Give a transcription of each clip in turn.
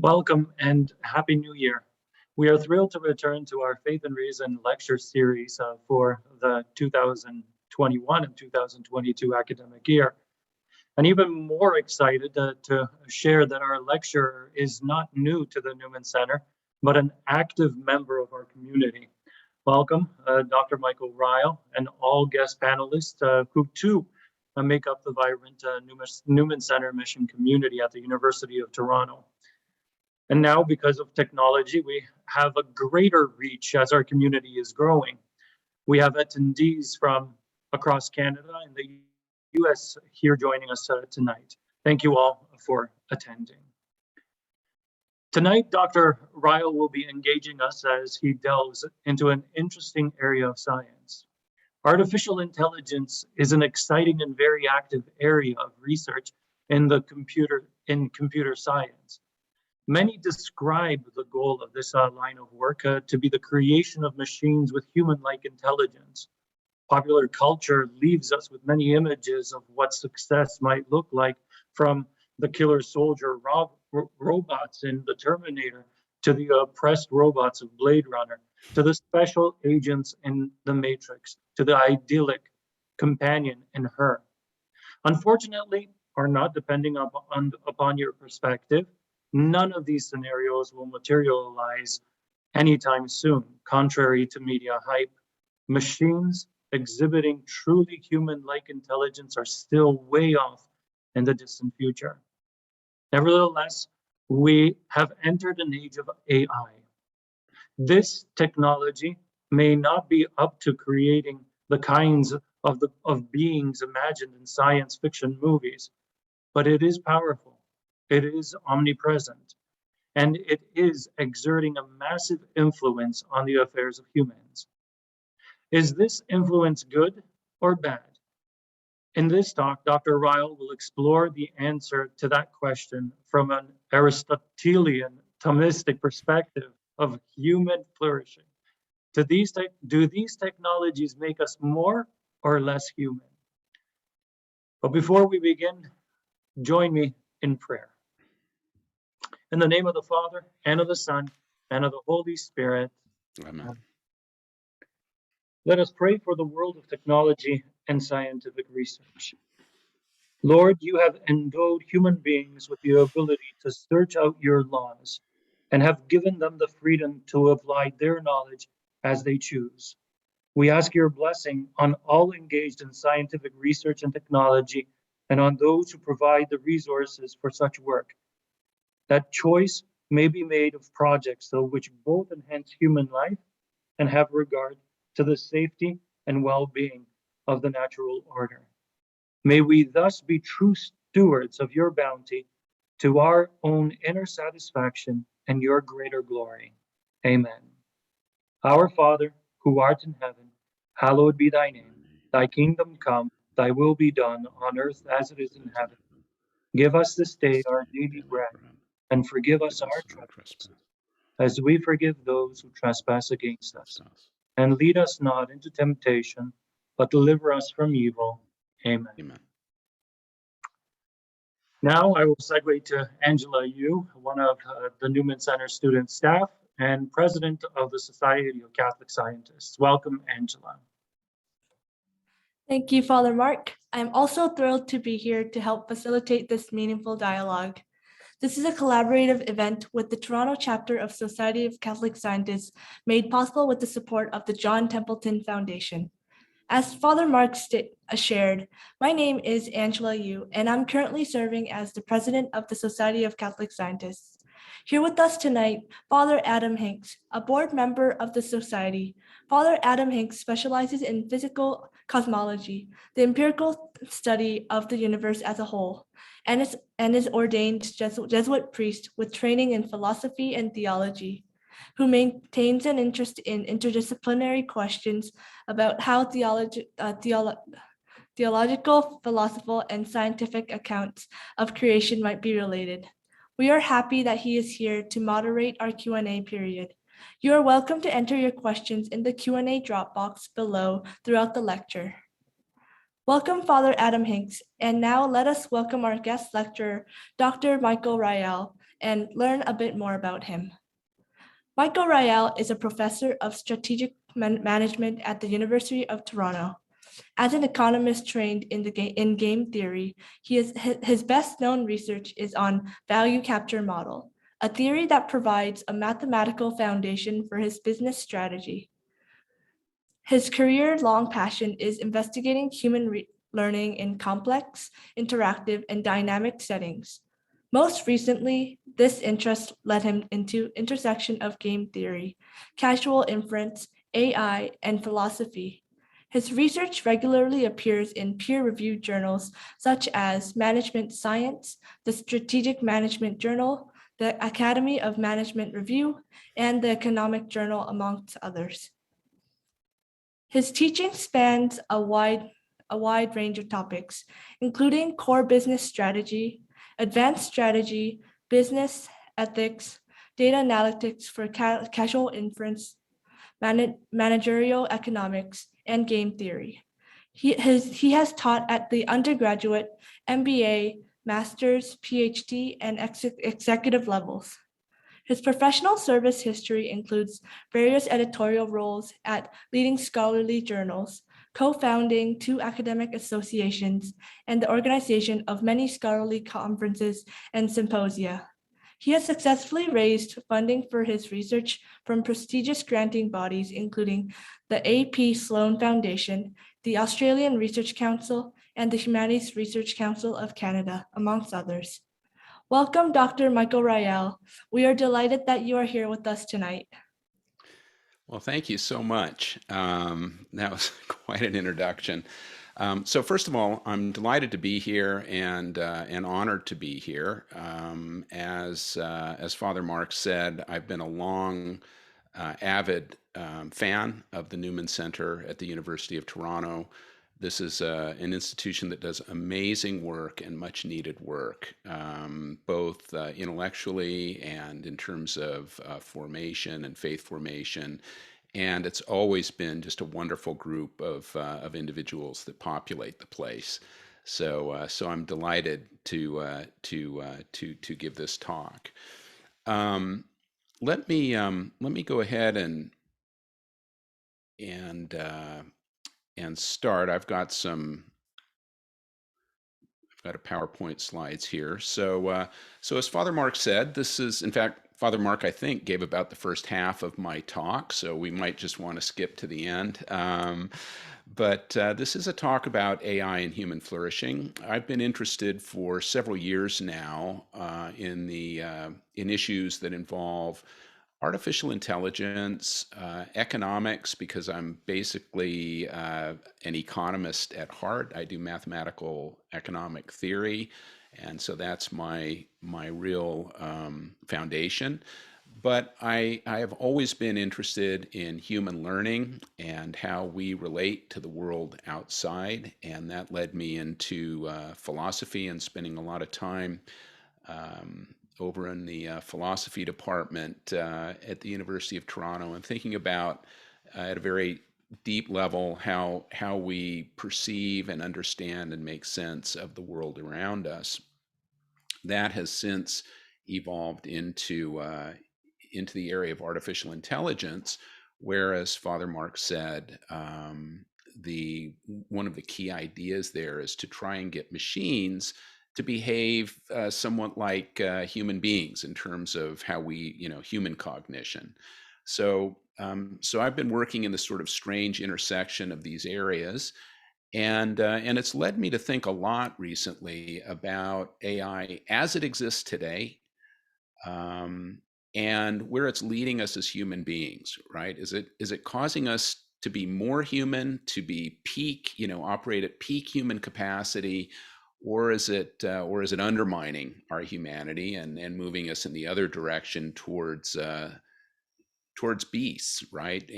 Welcome and Happy New Year. We are thrilled to return to our Faith and Reason lecture series for the 2021 and 2022 academic year. And even more excited to share that our lecturer is not new to the Newman Center, but an active member of our community. Welcome, Dr. Michael Ryall, and all guest panelists who too make up the vibrant Newman Center mission community at the University of Toronto. And now, because of technology, we have a greater reach as our community is growing. We have attendees from across Canada and the US here joining us tonight. Thank you all for attending. Tonight, Dr. Ryall will be engaging us as he delves into an interesting area of science. Artificial intelligence is an exciting and very active area of research in computer science. Many describe the goal of this line of work to be the creation of machines with human-like intelligence. Popular culture leaves us with many images of what success might look like, from the killer soldier robots in the Terminator, to the oppressed robots of Blade Runner, to the special agents in the Matrix, to the idyllic companion in Her. Unfortunately, or not depending upon your perspective, none of these scenarios will materialize anytime soon, contrary to media hype. Machines exhibiting truly human-like intelligence are still way off in the distant future. Nevertheless, we have entered an age of AI. This technology may not be up to creating the kinds of beings imagined in science fiction movies, but it is powerful. It is omnipresent, and it is exerting a massive influence on the affairs of humans. Is this influence good or bad? In this talk, Dr. Ryall will explore the answer to that question from an Aristotelian Thomistic perspective of human flourishing. Do these technologies make us more or less human? But before we begin, join me in prayer. In the name of the Father, and of the Son, and of the Holy Spirit. Amen. Let us pray for the world of technology and scientific research. Lord, you have endowed human beings with the ability to search out your laws and have given them the freedom to apply their knowledge as they choose. We ask your blessing on all engaged in scientific research and technology, and on those who provide the resources for such work. That choice may be made of projects which both enhance human life and have regard to the safety and well-being of the natural order. May we thus be true stewards of your bounty to our own inner satisfaction and your greater glory. Amen. Our Father, who art in heaven, hallowed be thy name. Thy kingdom come, thy will be done on earth as it is in heaven. Give us this day our daily bread, and forgive us our trespasses, as we forgive those who trespass against us. And lead us not into temptation, but deliver us from evil. Amen. Amen. Now I will segue to Angela Yu, one of the Newman Center student staff and president of the Society of Catholic Scientists. Welcome, Angela. Thank you, Father Mark. I'm also thrilled to be here to help facilitate this meaningful dialogue. This is a collaborative event with the Toronto chapter of Society of Catholic Scientists, made possible with the support of the John Templeton Foundation. As Father Mark shared, my name is Angela Yu, and I'm currently serving as the president of the Society of Catholic Scientists. Here with us tonight, Father Adam Hinks, a board member of the Society. Father Adam Hinks specializes in physical cosmology, the empirical study of the universe as a whole, and is ordained Jesuit priest with training in philosophy and theology, who maintains an interest in interdisciplinary questions about how theological, philosophical, and scientific accounts of creation might be related. We are happy that he is here to moderate our Q&A period. You are welcome to enter your questions in the Q&A drop box below throughout the lecture. Welcome, Father Adam Hinks, and now let us welcome our guest lecturer, Dr. Michael Ryall, and learn a bit more about him. Michael Ryall is a professor of strategic management at the University of Toronto. As an economist trained in game theory, his best-known research is on value capture model, a theory that provides a mathematical foundation for his business strategy. His career-long passion is investigating human learning in complex, interactive, and dynamic settings. Most recently, this interest led him into intersection of game theory, casual inference, AI, and philosophy. His research regularly appears in peer-reviewed journals such as Management Science, the Strategic Management Journal, the Academy of Management Review, and the Economic Journal, amongst others. His teaching spans a wide range of topics, including core business strategy, advanced strategy, business ethics, data analytics for casual inference, managerial economics, and game theory. He has taught at the undergraduate, MBA, master's, PhD, and executive levels. His professional service history includes various editorial roles at leading scholarly journals, co-founding 2 academic associations, and the organization of many scholarly conferences and symposia. He has successfully raised funding for his research from prestigious granting bodies, including the A.P. Sloan Foundation, the Australian Research Council, and the Humanities Research Council of Canada, amongst others. Welcome, Dr. Michael Ryall. We are delighted that you are here with us tonight. Well, thank you so much. That was quite an introduction. So first of all, I'm delighted to be here and honored to be here. As Father Mark said, I've been a long, avid fan of the Newman Center at the University of Toronto. This is an institution that does amazing work and much needed work, both intellectually and in terms of formation and faith formation. And it's always been just a wonderful group of individuals that populate the place. So I'm delighted to give this talk. Let me go ahead and start. I've got a PowerPoint slides here. So as Father Mark said, this is, in fact, Father Mark, I think, gave about the first half of my talk, so we might just want to skip to the end. But this is a talk about AI and human flourishing. I've been interested for several years now in issues that involve artificial intelligence, economics, because I'm basically an economist at heart. I do mathematical economic theory, and so that's my real foundation. But I have always been interested in human learning and how we relate to the world outside, and that led me into philosophy and spending a lot of time over in the philosophy department at the University of Toronto, and thinking about at a very deep level how we perceive and understand and make sense of the world around us. That has since evolved into the area of artificial intelligence, where, as Father Mark said, one of the key ideas there is to try and get machines to behave somewhat like human beings in terms of how we, human cognition. So I've been working in this sort of strange intersection of these areas, and it's led me to think a lot recently about AI as it exists today, and where it's leading us as human beings. Right? Is it causing us to be more human, to be operate at peak human capacity? Or is it undermining our humanity and moving us in the other direction towards beasts, right?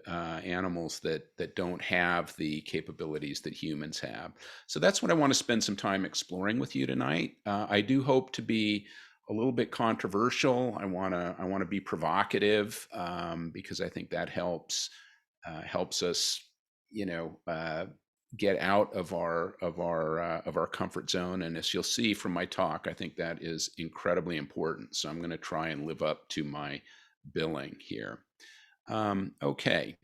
Animals that don't have the capabilities that humans have. So that's what I want to spend some time exploring with you tonight. I do hope to be a little bit controversial. I want to be provocative because I think that helps us, get out of our comfort zone. And as you'll see from my talk, I think that is incredibly important. So I'm going to try and live up to my billing here. Okay.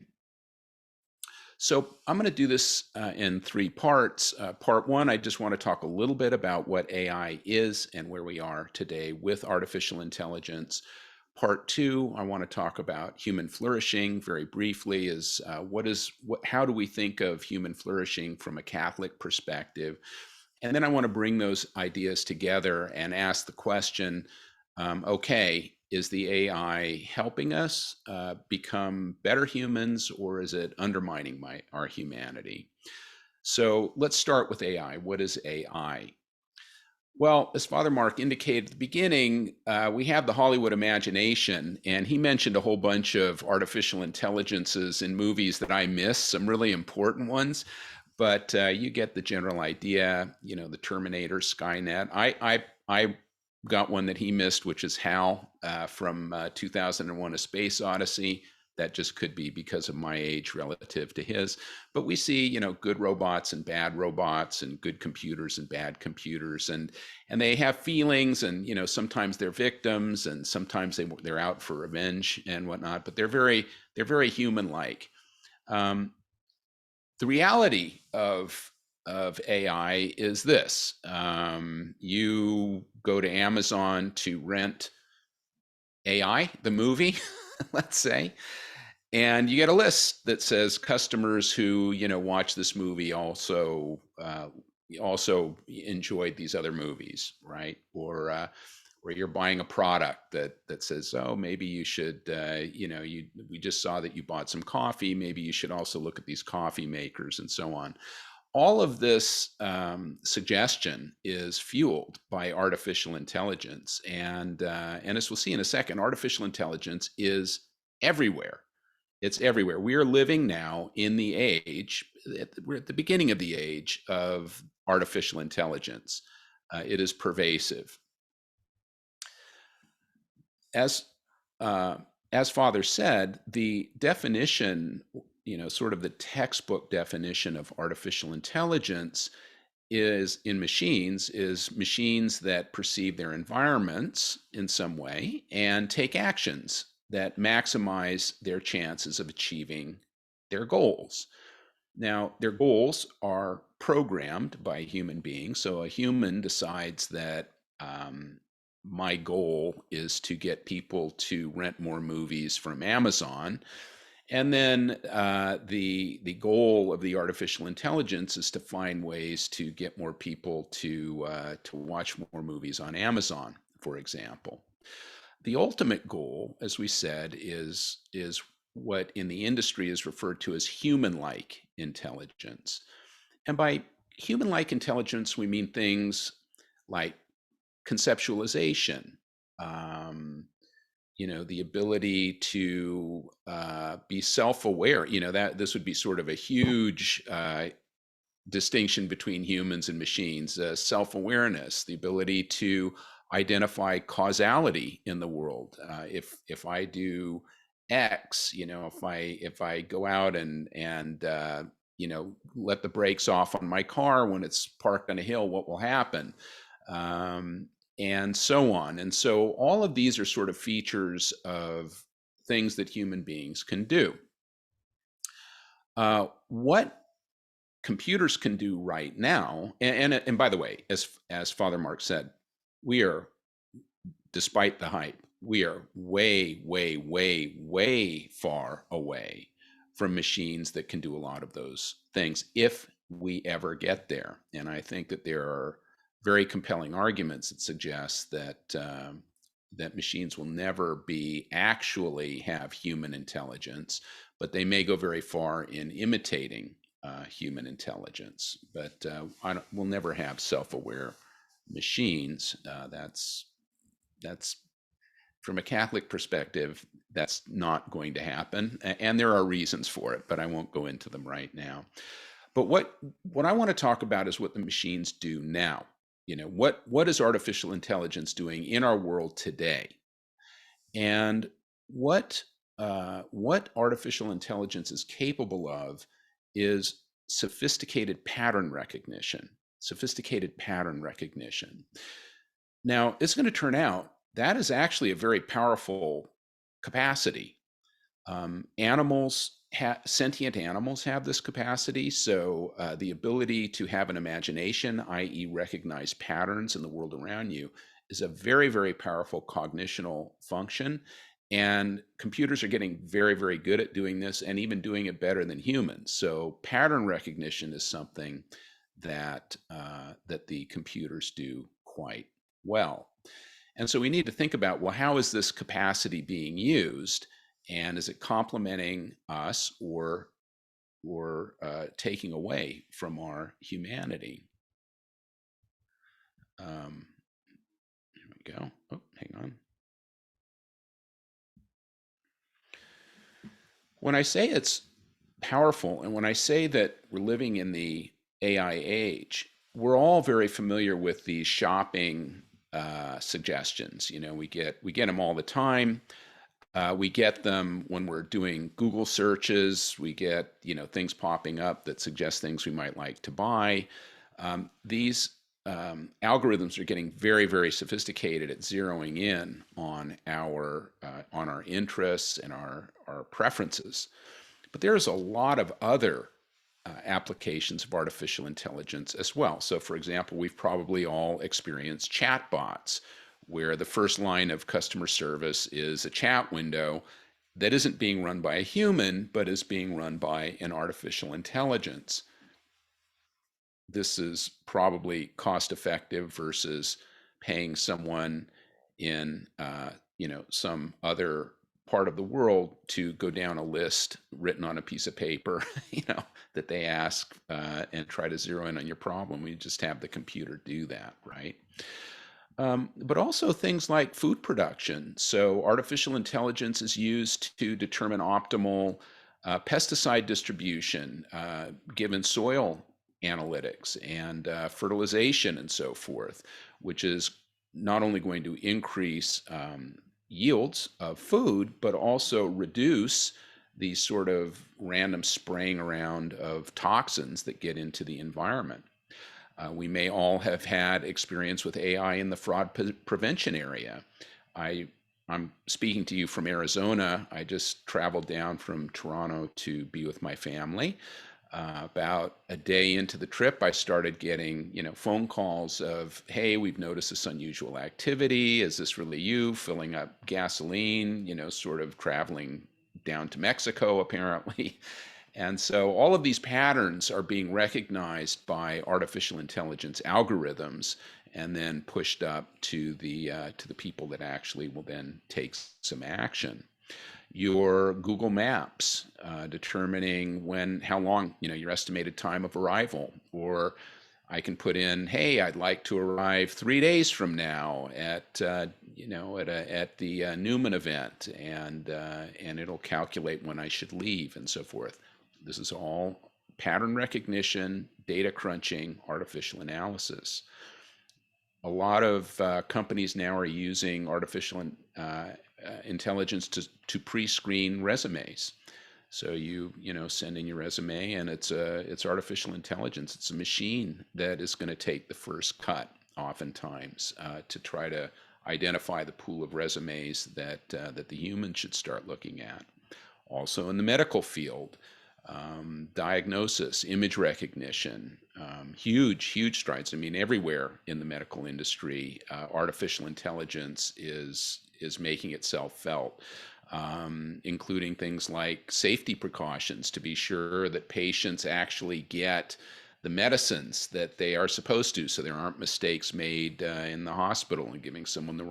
So I'm going to do this in 3 parts. Part 1, I just want to talk a little bit about what AI is and where we are today with artificial intelligence. Part 2, I want to talk about human flourishing very briefly. How do we think of human flourishing from a Catholic perspective? And then I want to bring those ideas together and ask the question, okay, is the AI helping us become better humans, or is it undermining our humanity? So let's start with AI. What is AI? Well, as Father Mark indicated at the beginning, we have the Hollywood imagination, and he mentioned a whole bunch of artificial intelligences in movies that I missed, some really important ones, but you get the general idea, the Terminator, Skynet. I got one that he missed, which is HAL from 2001: A Space Odyssey. That just could be because of my age relative to his. But we see, good robots and bad robots, and good computers and bad computers, and they have feelings, and sometimes they're victims, and sometimes they're out for revenge and whatnot. But they're very human-like. The reality of AI is this: you go to Amazon to rent AI, the movie, let's say, and you get a list that says customers who watch this movie also enjoyed these other movies, right? Or you're buying a product that says, oh, maybe you should, we just saw that you bought some coffee. Maybe you should also look at these coffee makers, and so on. All of this suggestion is fueled by artificial intelligence, and as we'll see in a second, artificial intelligence is everywhere. It's everywhere. We are living now in the age, we're at the beginning of the age of artificial intelligence. It is pervasive. As Father said, the definition, sort of the textbook definition of artificial intelligence is machines that perceive their environments in some way and take actions that maximize their chances of achieving their goals. Now, their goals are programmed by human beings. So a human decides that my goal is to get people to rent more movies from Amazon. And then the goal of the artificial intelligence is to find ways to get more people to watch more movies on Amazon, for example. The ultimate goal, as we said, is what in the industry is referred to as human-like intelligence. And by human-like intelligence, we mean things like conceptualization, the ability to be self-aware. That this would be sort of a huge distinction between humans and machines. Self-awareness, the ability to identify causality in the world. If I do X, if I go out and let the brakes off on my car when it's parked on a hill, what will happen? And so on. And so all of these are sort of features of things that human beings can do. What computers can do right now, and by the way, as Father Mark said, we are, despite the hype, we are way, way, way, way far away from machines that can do a lot of those things, if we ever get there. And I think that there are very compelling arguments that suggest that that machines will never actually have human intelligence, but they may go very far in imitating human intelligence. But we'll never have self-aware machines. That's from a Catholic perspective, that's not going to happen, and there are reasons for it, but I won't go into them right now. But what I want to talk about is what the machines do now. What is artificial intelligence doing in our world today? And what artificial intelligence is capable of is sophisticated pattern recognition. Now, it's going to turn out that is actually a very powerful capacity. Sentient animals have this capacity. So the ability to have an imagination, i.e. recognize patterns in the world around you, is a very, very powerful cognitional function. And computers are getting very, very good at doing this and even doing it better than humans. So pattern recognition is something that the computers do quite well. And so we need to think about, well, how is this capacity being used? And is it complementing us or taking away from our humanity? Here we go. Oh, hang on. When I say it's powerful, and when I say that we're living in the AI age, we're all very familiar with these shopping suggestions. You know, we get them all the time. We get them when we're doing Google searches. We get, things popping up that suggest things we might like to buy. These algorithms are getting very, very sophisticated at zeroing in on our interests and our preferences. But there's a lot of other applications of artificial intelligence as well. So, for example, we've probably all experienced chatbots, where the first line of customer service is a chat window that isn't being run by a human, but is being run by an artificial intelligence. This is probably cost effective versus paying someone in some other part of the world to go down a list written on a piece of paper, that they ask and try to zero in on your problem. We just have the computer do that, right? But also things like food production. So artificial intelligence is used to determine optimal pesticide distribution, given soil analytics and fertilization and so forth, which is not only going to increase yields of food, but also reduce the sort of random spraying around of toxins that get into the environment. We may all have had experience with AI in the fraud prevention area. I'm speaking to you from Arizona. I just traveled down from Toronto to be with my family. About a day into the trip, I started getting, phone calls of, "Hey, we've noticed this unusual activity. Is this really you filling up gasoline, sort of traveling down to Mexico, apparently?" And so all of these patterns are being recognized by artificial intelligence algorithms and then pushed up to the people that actually will then take some action. Your Google Maps determining how long, your estimated time of arrival, or I can put in, "Hey, I'd like to arrive 3 days from now at the Newman event," and it'll calculate when I should leave and so forth. This is all pattern recognition, data crunching, artificial analysis. A lot of companies now are using artificial intelligence to pre-screen resumes. So you send in your resume, and it's artificial intelligence. It's a machine that is going to take the first cut, oftentimes, to try to identify the pool of resumes that the human should start looking at. Also in the medical field, diagnosis, image recognition, huge strides. I mean, everywhere in the medical industry, artificial intelligence is making itself felt, including things like safety precautions to be sure that patients actually get the medicines that they are supposed to, so there aren't mistakes made in the hospital and giving someone the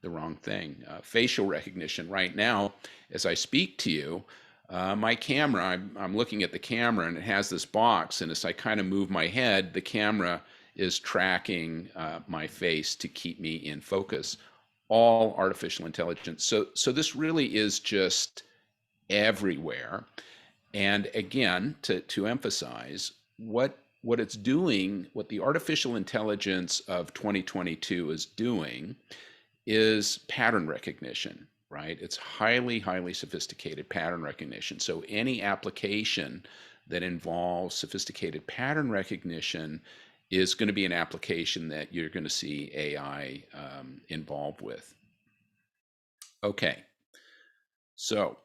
wrong thing. Facial recognition right now, as I speak to you, my camera, I'm looking at the camera, and it has this box, and as I kind of move my head, the camera is tracking my face to keep me in focus. All artificial intelligence. So this really is just everywhere. And again, to emphasize, what it's doing, what the artificial intelligence of 2022 is doing, is pattern recognition. Right? It's highly sophisticated pattern recognition. So any application that involves sophisticated pattern recognition is going to be an application that you're going to see AI involved with. Okay, so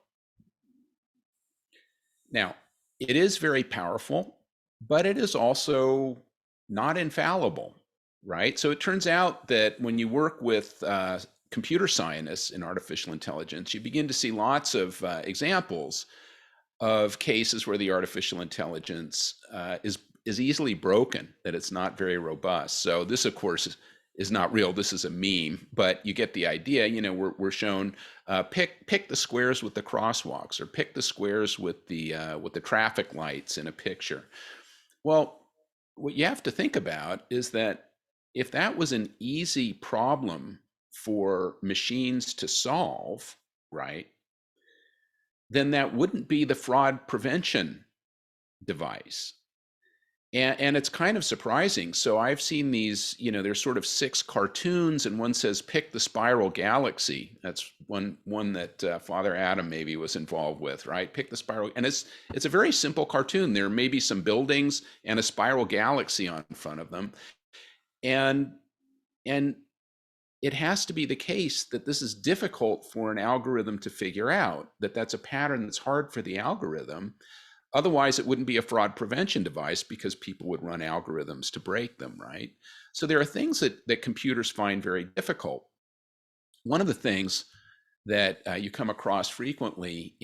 now it is very powerful, but it is also not infallible, right? So it turns out that when you work with computer scientists in artificial intelligence, you begin to see lots of examples of cases where the artificial intelligence is easily broken, that it's not very robust. So this, of course, is not real. This is a meme, but you get the idea. You know, we're shown pick the squares with the crosswalks, or pick the squares with the traffic lights in a picture. Well, what you have to think about is that if that was an easy problem for machines to solve, right, then that wouldn't be the fraud prevention device. And it's kind of surprising. So I've seen these, you know, there's sort of 6 cartoons, and one says, pick the spiral galaxy. That's one that Father Adam maybe was involved with, right? Pick the spiral. And it's a very simple cartoon. There may be some buildings and a spiral galaxy on front of them. And it has to be the case that this is difficult for an algorithm to figure out, that that's a pattern that's hard for the algorithm. Otherwise, it wouldn't be a fraud prevention device, because people would run algorithms to break them, right? So there are things that computers find very difficult. One of the things that you come across frequently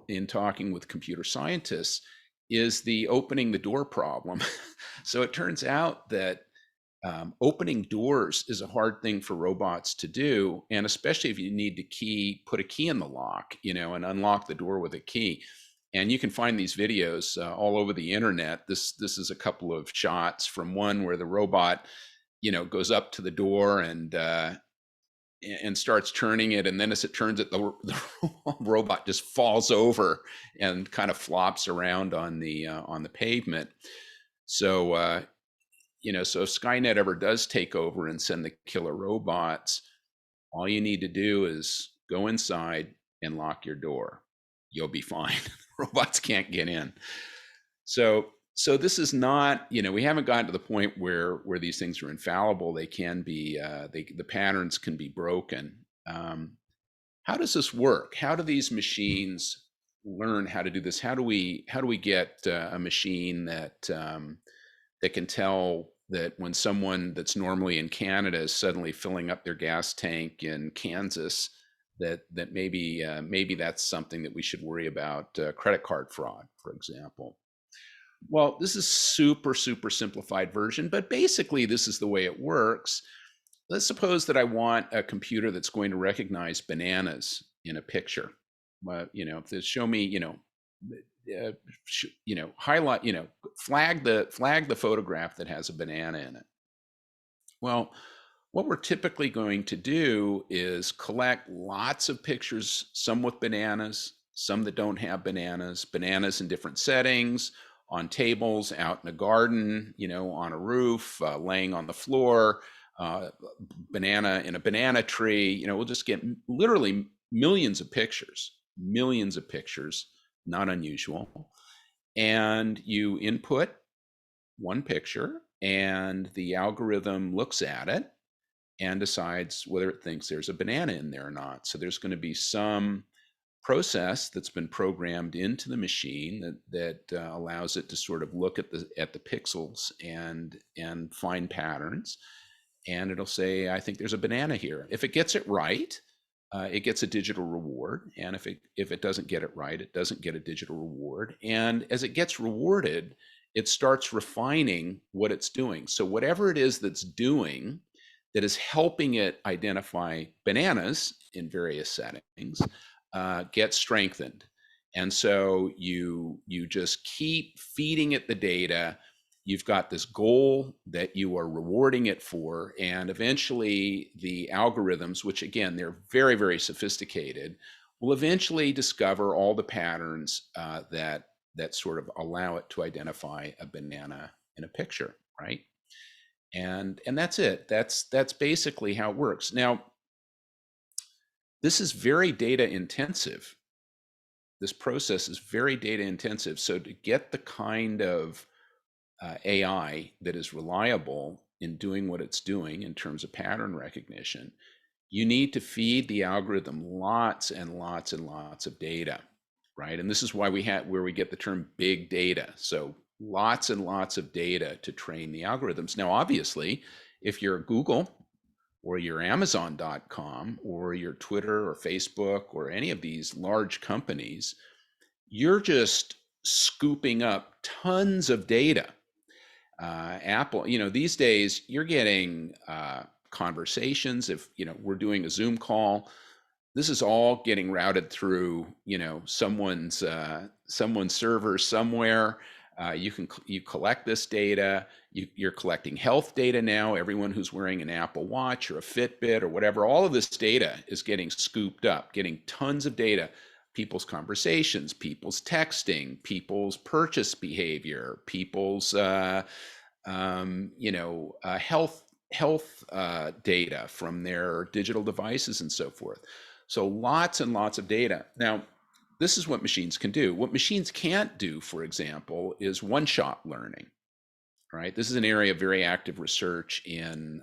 in talking with computer scientists is the opening the door problem. So it turns out that opening doors is a hard thing for robots to do, and especially if you need to put a key in the lock, you know, and unlock the door with a key. And you can find these videos all over the internet. This is a couple of shots from one where the robot, you know, goes up to the door and starts turning it, and then as it turns it, the robot just falls over and kind of flops around on the pavement. So you know, so if Skynet ever does take over and send the killer robots, all you need to do is go inside and lock your door. You'll be fine. Robots can't get in. So this is not, you know, we haven't gotten to the point where these things are infallible. They can be, the patterns can be broken. How does this work? How do these machines learn how to do this? How do we get a machine that can tell that when someone that's normally in Canada is suddenly filling up their gas tank in Kansas, that maybe that's something that we should worry about, credit card fraud, for example? Well, this is super simplified version, but basically this is the way it works. Let's suppose that I want a computer that's going to recognize bananas in a picture. You know, if show me, you know, highlight, you know, flag the photograph that has a banana in it. Well, what we're typically going to do is collect lots of pictures, some with bananas, some that don't have bananas in different settings, on tables, out in a garden, you know, on a roof, laying on the floor, banana in a banana tree. You know, we'll just get literally millions of pictures, not unusual. And you input one picture, and the algorithm looks at it and decides whether it thinks there's a banana in there or not. So there's going to be some process that's been programmed into the machine that allows it to sort of look at the pixels and find patterns, and it'll say, I think there's a banana here. If it gets it right, it gets a digital reward, and if it doesn't get it right, it doesn't get a digital reward. And as it gets rewarded, it starts refining what it's doing. So whatever it is that's doing that is helping it identify bananas in various settings gets strengthened. And so you just keep feeding it the data. You've got this goal that you are rewarding it for, and eventually the algorithms, which again, they're very sophisticated, will eventually discover all the patterns that sort of allow it to identify a banana in a picture, right? And that's it. That's basically how it works. Now, this is very data intensive. this process is very data intensive. So to get the kind of AI that is reliable in doing what it's doing in terms of pattern recognition, you need to feed the algorithm lots and lots and lots of data, right? And this is why where we get the term big data. So lots and lots of data to train the algorithms. Now, obviously, if you're Google or you're Amazon.com or you're Twitter or Facebook or any of these large companies, you're just scooping up tons of data. Apple, these days you're getting conversations. If we're doing a Zoom call, this is all getting routed through someone's server somewhere. You collect this data. You're collecting health data now. Everyone who's wearing an Apple Watch or a Fitbit or whatever, all of this data is getting scooped up, getting tons of data. People's conversations, people's texting, people's purchase behavior, people's health data from their digital devices and so forth. So lots and lots of data. Now, this is what machines can do. What machines can't do, for example, is one-shot learning. Right? This is an area of very active research in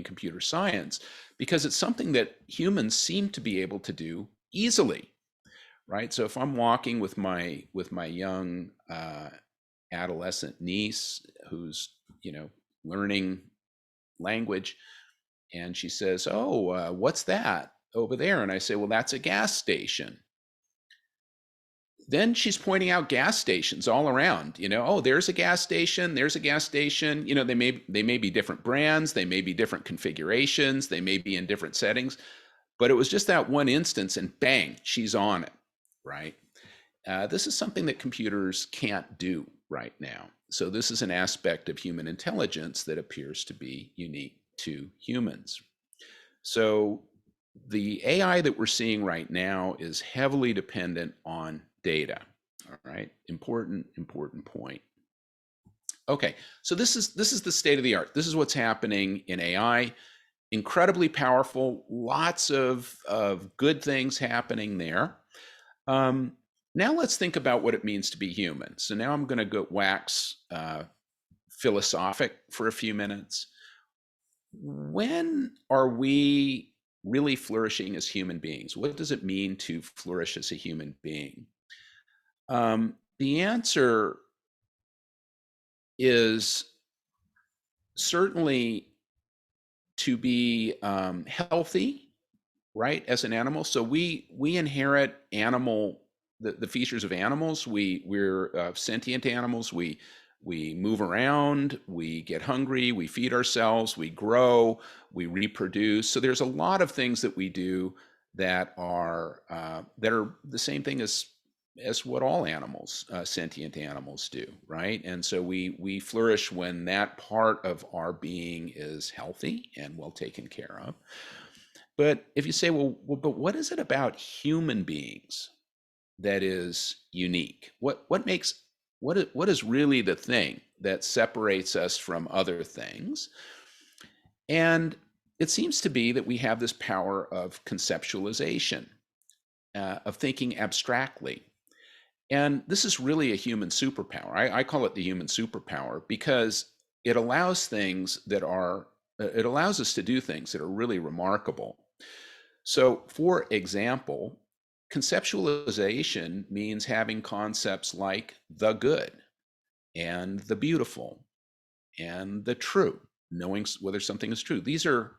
computer science, because it's something that humans seem to be able to do easily. Right. So if I'm walking with my young adolescent niece who's learning language, and she says, "Oh, what's that over there?" And I say, "Well, that's a gas station." Then she's pointing out gas stations all around. Oh, there's a gas station. There's a gas station. They may be different brands. They may be different configurations. They may be in different settings. But it was just that one instance, and bang, she's on it. Right? This is something that computers can't do right now. So this is an aspect of human intelligence that appears to be unique to humans. So the AI that we're seeing right now is heavily dependent on data. All right, important point. Okay, so this is the state of the art. This is what's happening in AI. Incredibly powerful, lots of good things happening there. Now let's think about what it means to be human. So now I'm going to go wax philosophic for a few minutes. When are we really flourishing as human beings? What does it mean to flourish as a human being? The answer is certainly to be healthy, right, as an animal. So we inherit the features of animals. We're sentient animals. We move around, we get hungry, we feed ourselves, we grow, we reproduce. So there's a lot of things that we do that are the same thing as what all animals, sentient animals, do, right? And so we flourish when that part of our being is healthy and well taken care of. But if you say, well, but what is it about human beings that is unique? What is really the thing that separates us from other things? And it seems to be that we have this power of conceptualization, of thinking abstractly. And this is really a human superpower. I call it the human superpower because it allows it allows us to do things that are really remarkable. So, for example, conceptualization means having concepts like the good and the beautiful and the true, knowing whether something is true. These are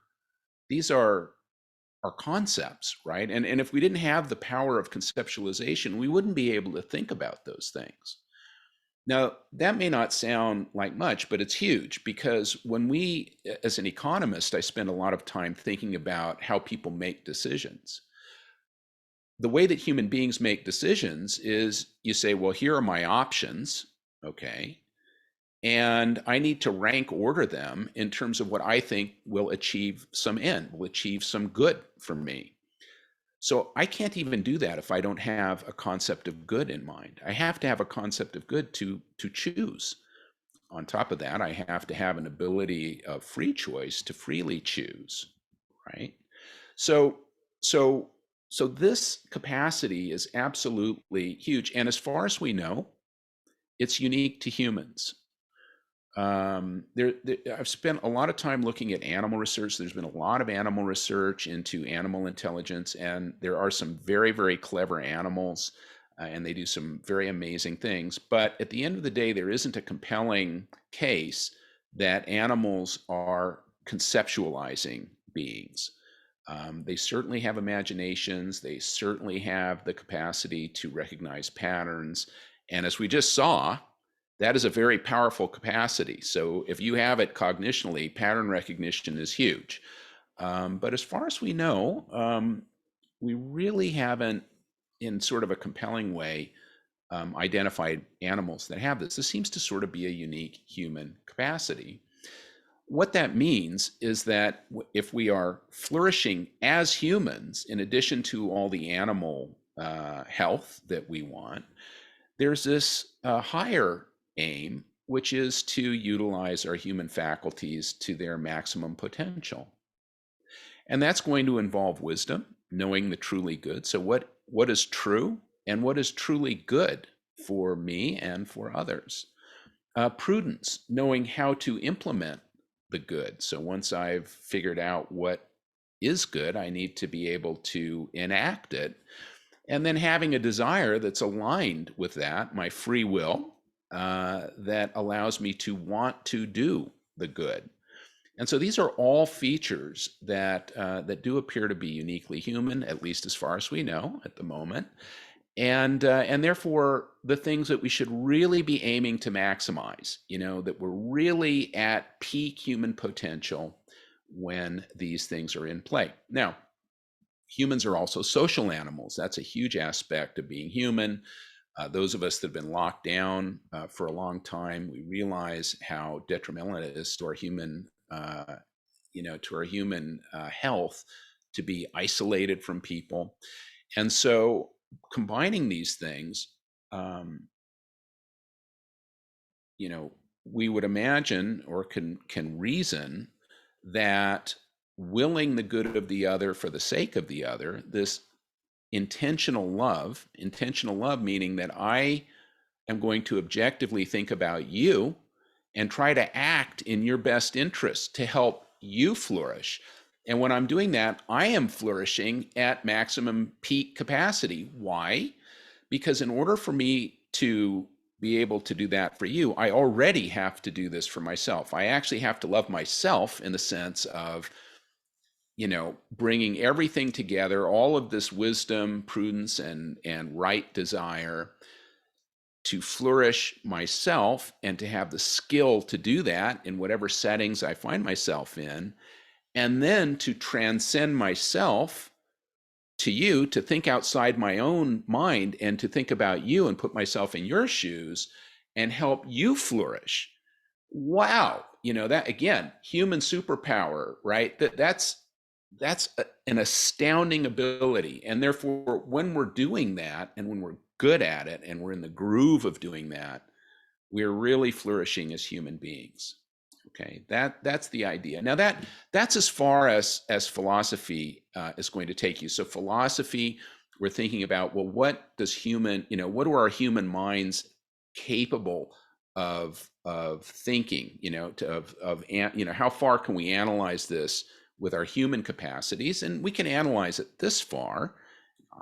concepts, right? And if we didn't have the power of conceptualization, we wouldn't be able to think about those things. Now, that may not sound like much, but it's huge, because as an economist, I spend a lot of time thinking about how people make decisions. The way that human beings make decisions is you say, well, here are my options, okay? And I need to rank order them in terms of what I think will achieve some end, will achieve some good for me. So I can't even do that if I don't have a concept of good in mind. I have to have a concept of good to choose. On top of that, I have to have an ability of free choice to freely choose, right? So So this capacity is absolutely huge. And as far as we know, it's unique to humans. I've spent a lot of time looking at animal research. There's been a lot of animal research into animal intelligence, and there are some very, very clever animals, and they do some very amazing things. But at the end of the day, there isn't a compelling case that animals are conceptualizing beings. They certainly have imaginations. They certainly have the capacity to recognize patterns. And as we just saw, that is a very powerful capacity. So if you have it cognitionally, pattern recognition is huge. But as far as we know, we really haven't, in sort of a compelling way, identified animals that have this. This seems to sort of be a unique human capacity. What that means is that if we are flourishing as humans, in addition to all the animal health that we want, there's this higher aim, which is to utilize our human faculties to their maximum potential. And that's going to involve wisdom, knowing the truly good. So what is true and what is truly good for me and for others? Prudence, knowing how to implement the good. So once I've figured out what is good, I need to be able to enact it. And then having a desire that's aligned with that, my free will, that allows me to want to do the good. And so these are all features that do appear to be uniquely human, at least as far as we know at the moment. And therefore, the things that we should really be aiming to maximize, that we're really at peak human potential when these things are in play. Now, humans are also social animals. That's a huge aspect of being human. Those of us that have been locked down for a long time, we realize how detrimental it is to our human, health to be isolated from people. And so combining these things, we would imagine or can reason that willing the good of the other for the sake of the other, this intentional love meaning that I am going to objectively think about you and try to act in your best interest to help you flourish. And when I'm doing that, I am flourishing at maximum peak capacity. Why? Because in order for me to be able to do that for you, I already have to do this for myself. I actually have to love myself in the sense of, bringing everything together, all of this wisdom, prudence, and right desire to flourish myself and to have the skill to do that in whatever settings I find myself in, and then to transcend myself to you, to think outside my own mind and to think about you and put myself in your shoes and help you flourish. Wow. That again, human superpower, right? That's an astounding ability. And therefore, when we're doing that and when we're good at it and we're in the groove of doing that, we're really flourishing as human beings. Okay, that's the idea. Now that's as far as philosophy is going to take you. So philosophy, we're thinking about, well, what does what are our human minds capable of thinking? How far can we analyze this with our human capacities? And we can analyze it this far.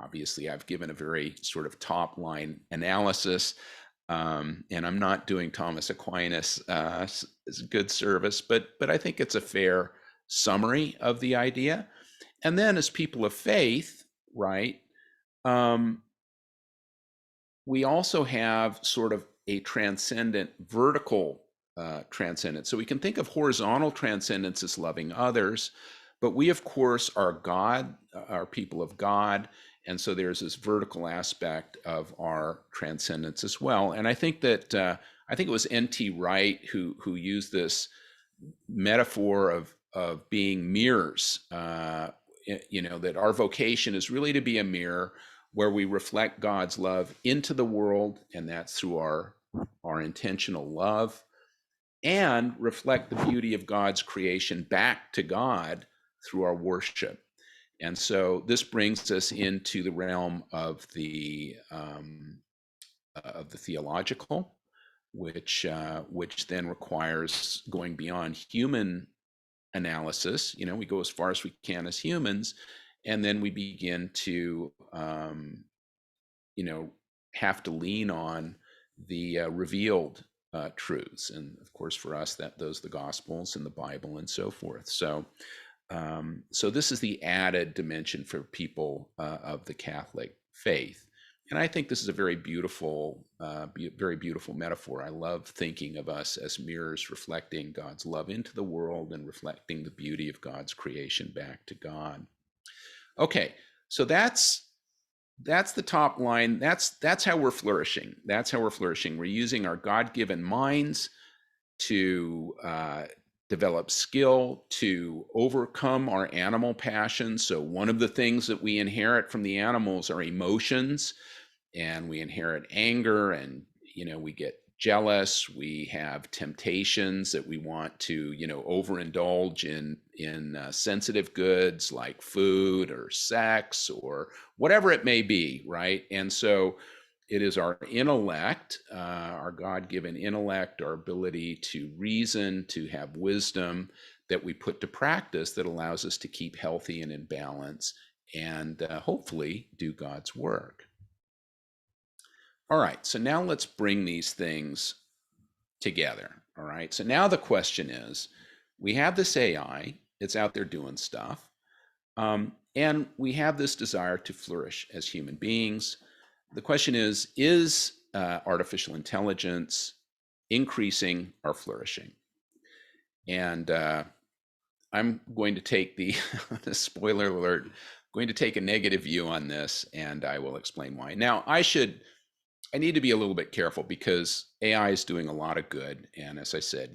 Obviously, I've given a very sort of top line analysis. And I'm not doing Thomas Aquinas as good service, but I think it's a fair summary of the idea. And then as people of faith, right, we also have sort of a transcendent vertical transcendence. So we can think of horizontal transcendence as loving others, but we, of course, are God, are people of God. And so there's this vertical aspect of our transcendence as well. And I think that I think it was N.T. Wright who used this metaphor of being mirrors. That our vocation is really to be a mirror where we reflect God's love into the world, and that's through our intentional love, and reflect the beauty of God's creation back to God through our worship. And so this brings us into the realm of the theological, which then requires going beyond human analysis. We go as far as we can as humans, and then we begin to have to lean on the revealed truths, and of course for us those the Gospels and the Bible and so forth. So this is the added dimension for people of the Catholic faith. And I think this is a very beautiful metaphor. I love thinking of us as mirrors reflecting God's love into the world and reflecting the beauty of God's creation back to God. Okay, so that's the top line. That's how we're flourishing. That's how we're flourishing. We're using our God-given minds to develop skill, to overcome our animal passions. So one of the things that we inherit from the animals are emotions, and we inherit anger, and we get jealous. We have temptations that we want to overindulge in sensitive goods like food or sex or whatever it may be, right? And so it is our intellect, our God-given intellect, our ability to reason, to have wisdom that we put to practice that allows us to keep healthy and in balance and hopefully do God's work. All right, so now let's bring these things together. All right, so now the question is, we have this AI, it's out there doing stuff, and we have this desire to flourish as human beings. The question is artificial intelligence increasing our flourishing? And I'm going to take the spoiler alert, going to take a negative view on this, and I will explain why. Now, I need to be a little bit careful because AI is doing a lot of good. And as I said,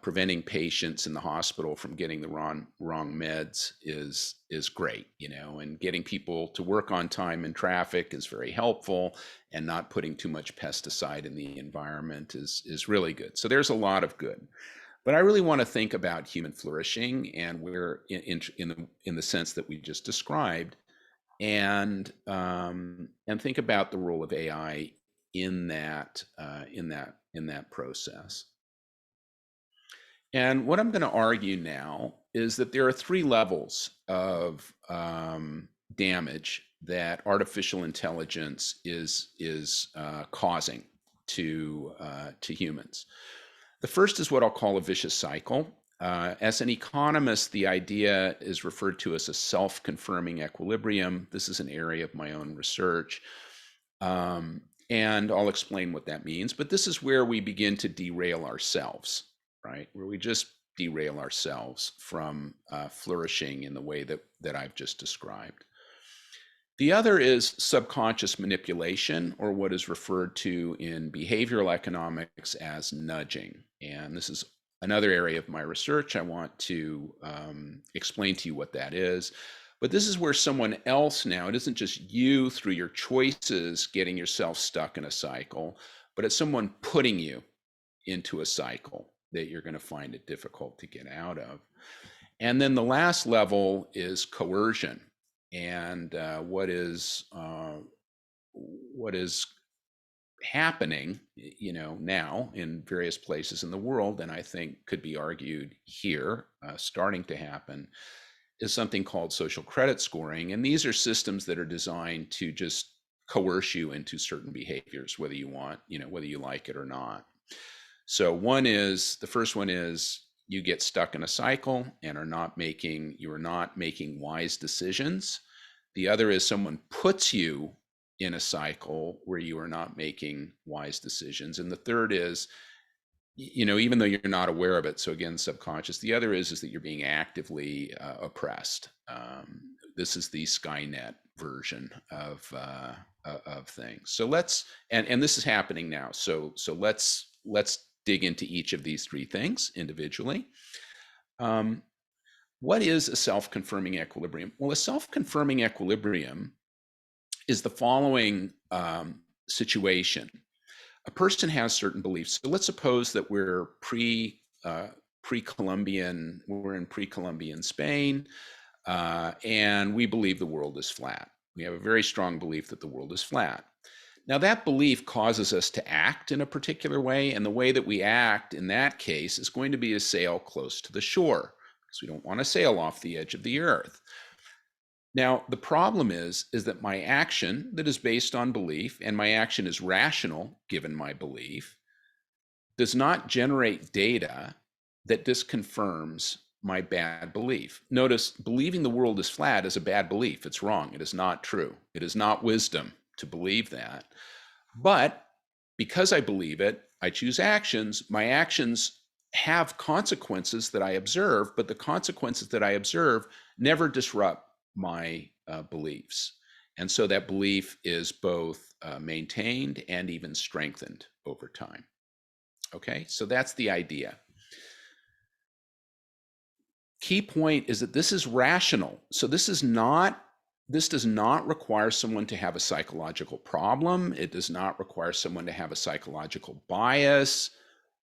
preventing patients in the hospital from getting the wrong meds is great, and getting people to work on time in traffic is very helpful, and not putting too much pesticide in the environment is really good. So there's a lot of good. But I really want to think about human flourishing, and we're in the sense that we just described, and think about the role of AI in that process. And what I'm going to argue now is that there are three levels of damage that artificial intelligence is causing to humans. The first is what I'll call a vicious cycle. As an economist, the idea is referred to as a self-confirming equilibrium. This is an area of my own research, and I'll explain what that means. But this is where we begin to derail ourselves, right? Where we just derail ourselves from flourishing in the way that I've just described. The other is subconscious manipulation, or what is referred to in behavioral economics as nudging. And this is another area of my research. I want to explain to you what that is. But this is where someone else now, it isn't just you through your choices getting yourself stuck in a cycle, but it's someone putting you into a cycle that you're going to find it difficult to get out of. And then the last level is coercion. And what is happening, now in various places in the world, and I think could be argued here, starting to happen, is something called social credit scoring. And these are systems that are designed to just coerce you into certain behaviors, whether you want, whether you like it or not. So the first one is you get stuck in a cycle and you are not making wise decisions. The other is someone puts you in a cycle where you are not making wise decisions. And the third is, even though you're not aware of it, so again, subconscious. The other is that you're being actively oppressed. This is the Skynet version of things. So and this is happening now. So let's dig into each of these three things individually. What is a self-confirming equilibrium? Well, a self-confirming equilibrium is the following situation. A person has certain beliefs. So let's suppose that we're pre-Columbian, we're in pre-Columbian Spain. and we believe the world is flat. We have a very strong belief that the world is flat. Now, that belief causes us to act in a particular way, and the way that we act in that case is going to be to sail close to the shore, because we don't want to sail off the edge of the earth. Now, the problem is that my action that is based on belief, and my action is rational given my belief, does not generate data that disconfirms my bad belief. Notice, believing the world is flat is a bad belief. It's wrong. It is not true. It is not wisdom to believe that. But because I believe it, I choose actions. My actions have consequences that I observe, but the consequences that I observe never disrupt my beliefs. And so that belief is both maintained and even strengthened over time. Okay, so that's the idea. Key point is that this is rational. So this does not require someone to have a psychological problem. It does not require someone to have a psychological bias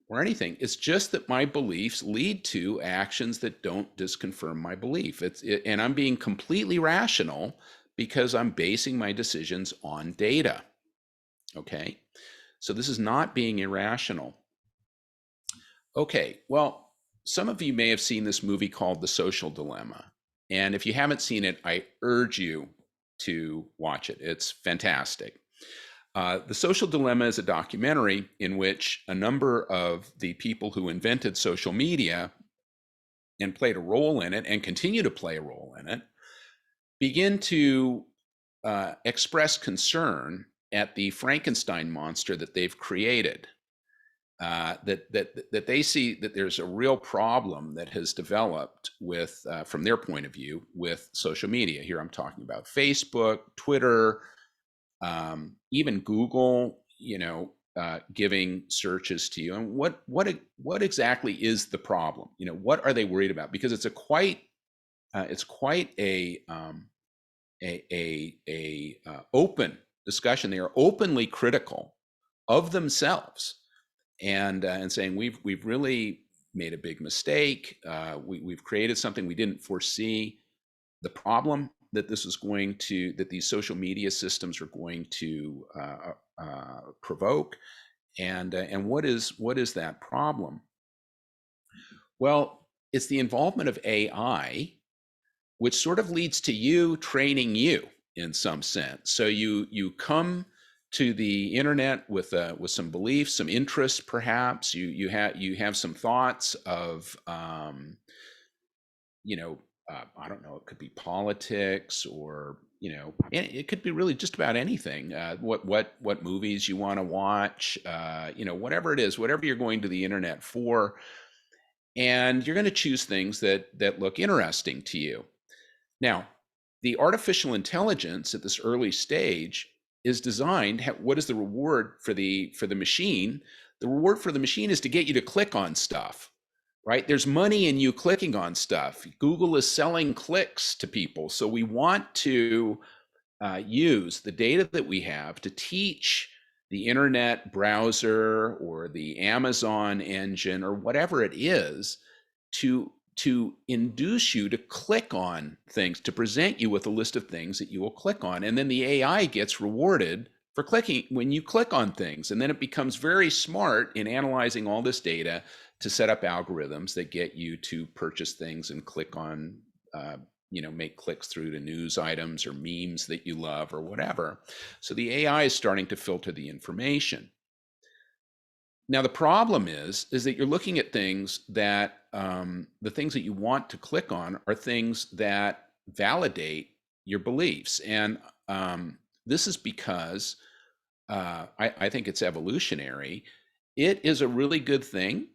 or anything. It's just that my beliefs lead to actions that don't disconfirm my belief. And I'm being completely rational because I'm basing my decisions on data. Okay, so this is not being irrational. Okay, well, some of you may have seen this movie called The Social Dilemma. And if you haven't seen it, I urge you to watch it. It's fantastic. The Social Dilemma is a documentary in which a number of the people who invented social media and played a role in it and continue to play a role in it begin to express concern at the Frankenstein monster that they've created. That they see that there's a real problem that has developed with, from their point of view, with social media. Here I'm talking about Facebook, Twitter, even Google, giving searches to you. And what exactly is the problem? What are they worried about? Because it's quite a open discussion. They are openly critical of themselves. And saying we've really made a big mistake. We've created something we didn't foresee. The problem that that these social media systems are going to provoke, and what is that problem? Well, it's the involvement of AI, which sort of leads to you training you in some sense. So you come to the internet with some beliefs, some interests, perhaps. You have some thoughts of, I don't know. It could be politics, or it could be really just about anything. What movies you want to watch, whatever it is, whatever you're going to the internet for, and you're going to choose things that look interesting to you. Now, the artificial intelligence at this early stage is designed. What is the reward for the machine? The reward for the machine is to get you to click on stuff, right? There's money in you clicking on stuff. Google is selling clicks to people. So we want to use the data that we have to teach the internet browser or the Amazon engine or whatever it is to induce you to click on things, to present you with a list of things that you will click on. And then the AI gets rewarded for clicking when you click on things. And then it becomes very smart in analyzing all this data to set up algorithms that get you to purchase things and click on, make clicks through to news items or memes that you love or whatever. So the AI is starting to filter the information. Now, the problem is that you're looking at things that the things that you want to click on are things that validate your beliefs. And this is because I think it's evolutionary. It is a really good thing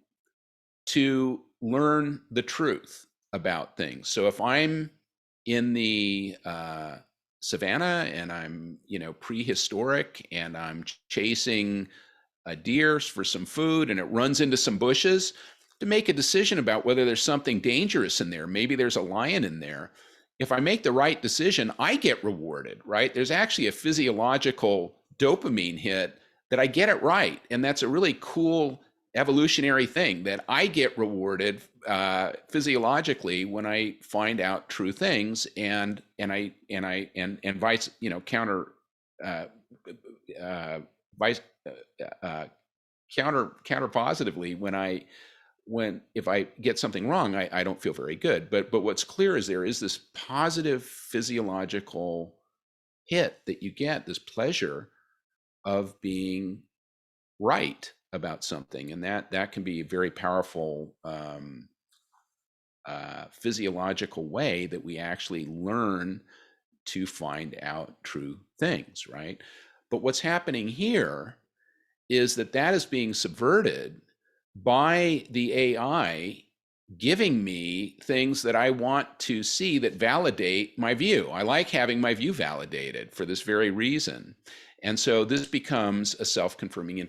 to learn the truth about things. So if I'm in the savannah and I'm, prehistoric, and I'm chasing a deer for some food and it runs into some bushes, to make a decision about whether there's something dangerous in there. Maybe there's a lion in there. If I make the right decision, I get rewarded, right? There's actually a physiological dopamine hit that I get it right. And that's a really cool evolutionary thing that I get rewarded physiologically when I find out true things, and vice, counter vice counter positively when if I get something wrong, I don't feel very good. But what's clear is there is this positive physiological hit that you get, this pleasure of being right about something, and that can be a very powerful physiological way that we actually learn to find out true things, right? But what's happening here is that is being subverted by the AI giving me things that I want to see that validate my view. I like having my view validated for this very reason. And so this becomes a self-confirming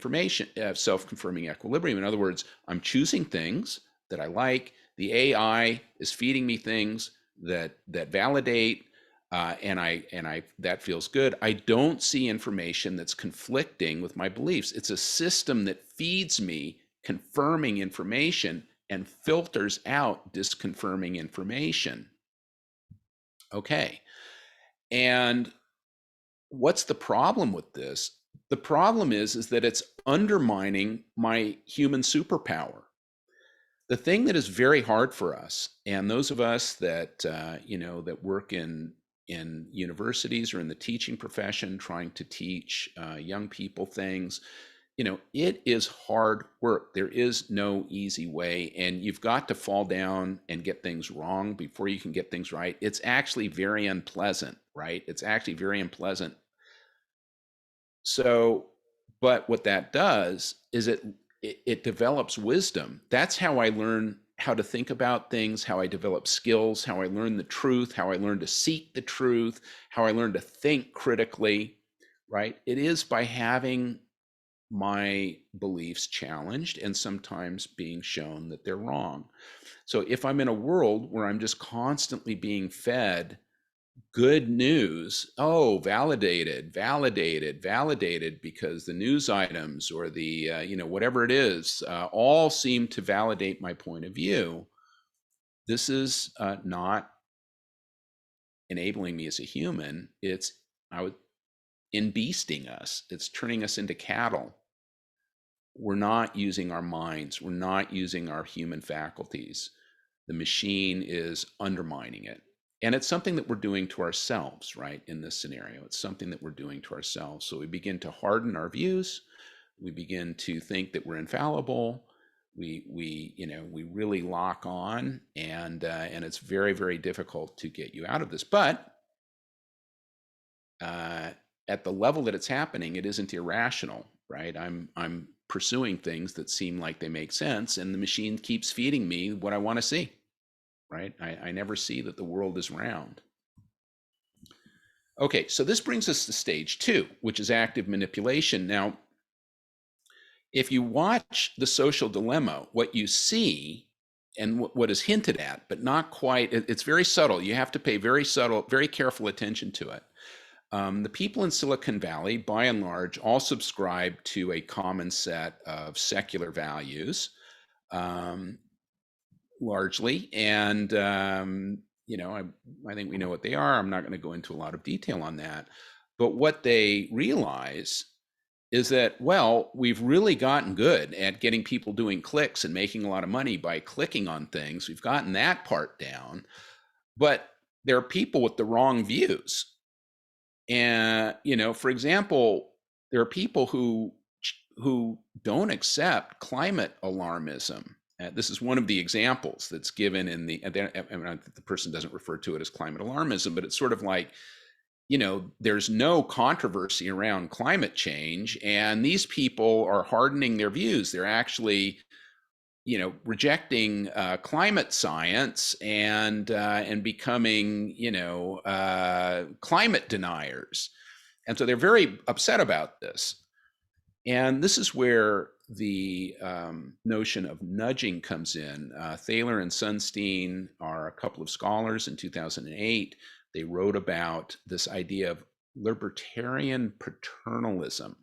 self-confirming equilibrium. In other words, I'm choosing things that I like. The AI is feeding me things that validate, and that feels good. I don't see information that's conflicting with my beliefs. It's a system that feeds me confirming information and filters out disconfirming information. Okay. And what's the problem with this? The problem is that it's undermining my human superpower. The thing that is very hard for us, and those of us that that work in universities or in the teaching profession, trying to teach young people things, it is hard work. There is no easy way, and you've got to fall down and get things wrong before you can get things right. It's actually very unpleasant, right? It's actually very unpleasant. So, but what that does is it develops wisdom. That's how I learn how to think about things, how I develop skills, how I learn the truth, how I learn to seek the truth, how I learn to think critically, right? It is by having my beliefs challenged and sometimes being shown that they're wrong. So if I'm in a world where I'm just constantly being fed good news, validated because the news items or the whatever it is all seem to validate my point of view, this is not enabling me as a human. It's beasting us. It's turning us into cattle. We're not using our minds. We're not using our human faculties. The machine is undermining it. And it's something that we're doing to ourselves, right? In this scenario, it's something that we're doing to ourselves. So we begin to harden our views. We begin to think that we're infallible. We really lock on, and it's very, very difficult to get you out of this. But at the level that it's happening, it isn't irrational, right? I'm pursuing things that seem like they make sense, and the machine keeps feeding me what I want to see, right? I never see that the world is round. Okay, so this brings us to stage 2, which is active manipulation. Now, if you watch The Social Dilemma, what you see and what is hinted at, but not quite, it's very subtle. You have to pay very careful attention to it. The people in Silicon Valley, by and large, all subscribe to a common set of secular values, largely. And, I think we know what they are. I'm not going to go into a lot of detail on that. But what they realize is that, well, we've really gotten good at getting people doing clicks and making a lot of money by clicking on things. We've gotten that part down. But there are people with the wrong views. And, for example, there are people who don't accept climate alarmism. This is one of the examples that's given in the person doesn't refer to it as climate alarmism, but it's sort of like, there's no controversy around climate change, and these people are hardening their views. They're actually, rejecting climate science and becoming, climate deniers. And so they're very upset about this. And this is where the notion of nudging comes in. Thaler and Sunstein are a couple of scholars. In 2008, they wrote about this idea of libertarian paternalism.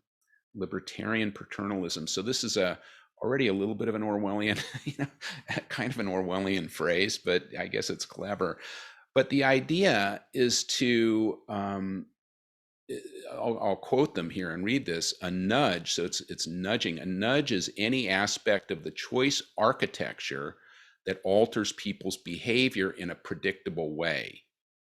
So this is a already a little bit of an Orwellian, kind of an Orwellian phrase, but I guess it's clever. But the idea is to, I'll quote them here and read this, a nudge. So it's nudging. A nudge is any aspect of the choice architecture that alters people's behavior in a predictable way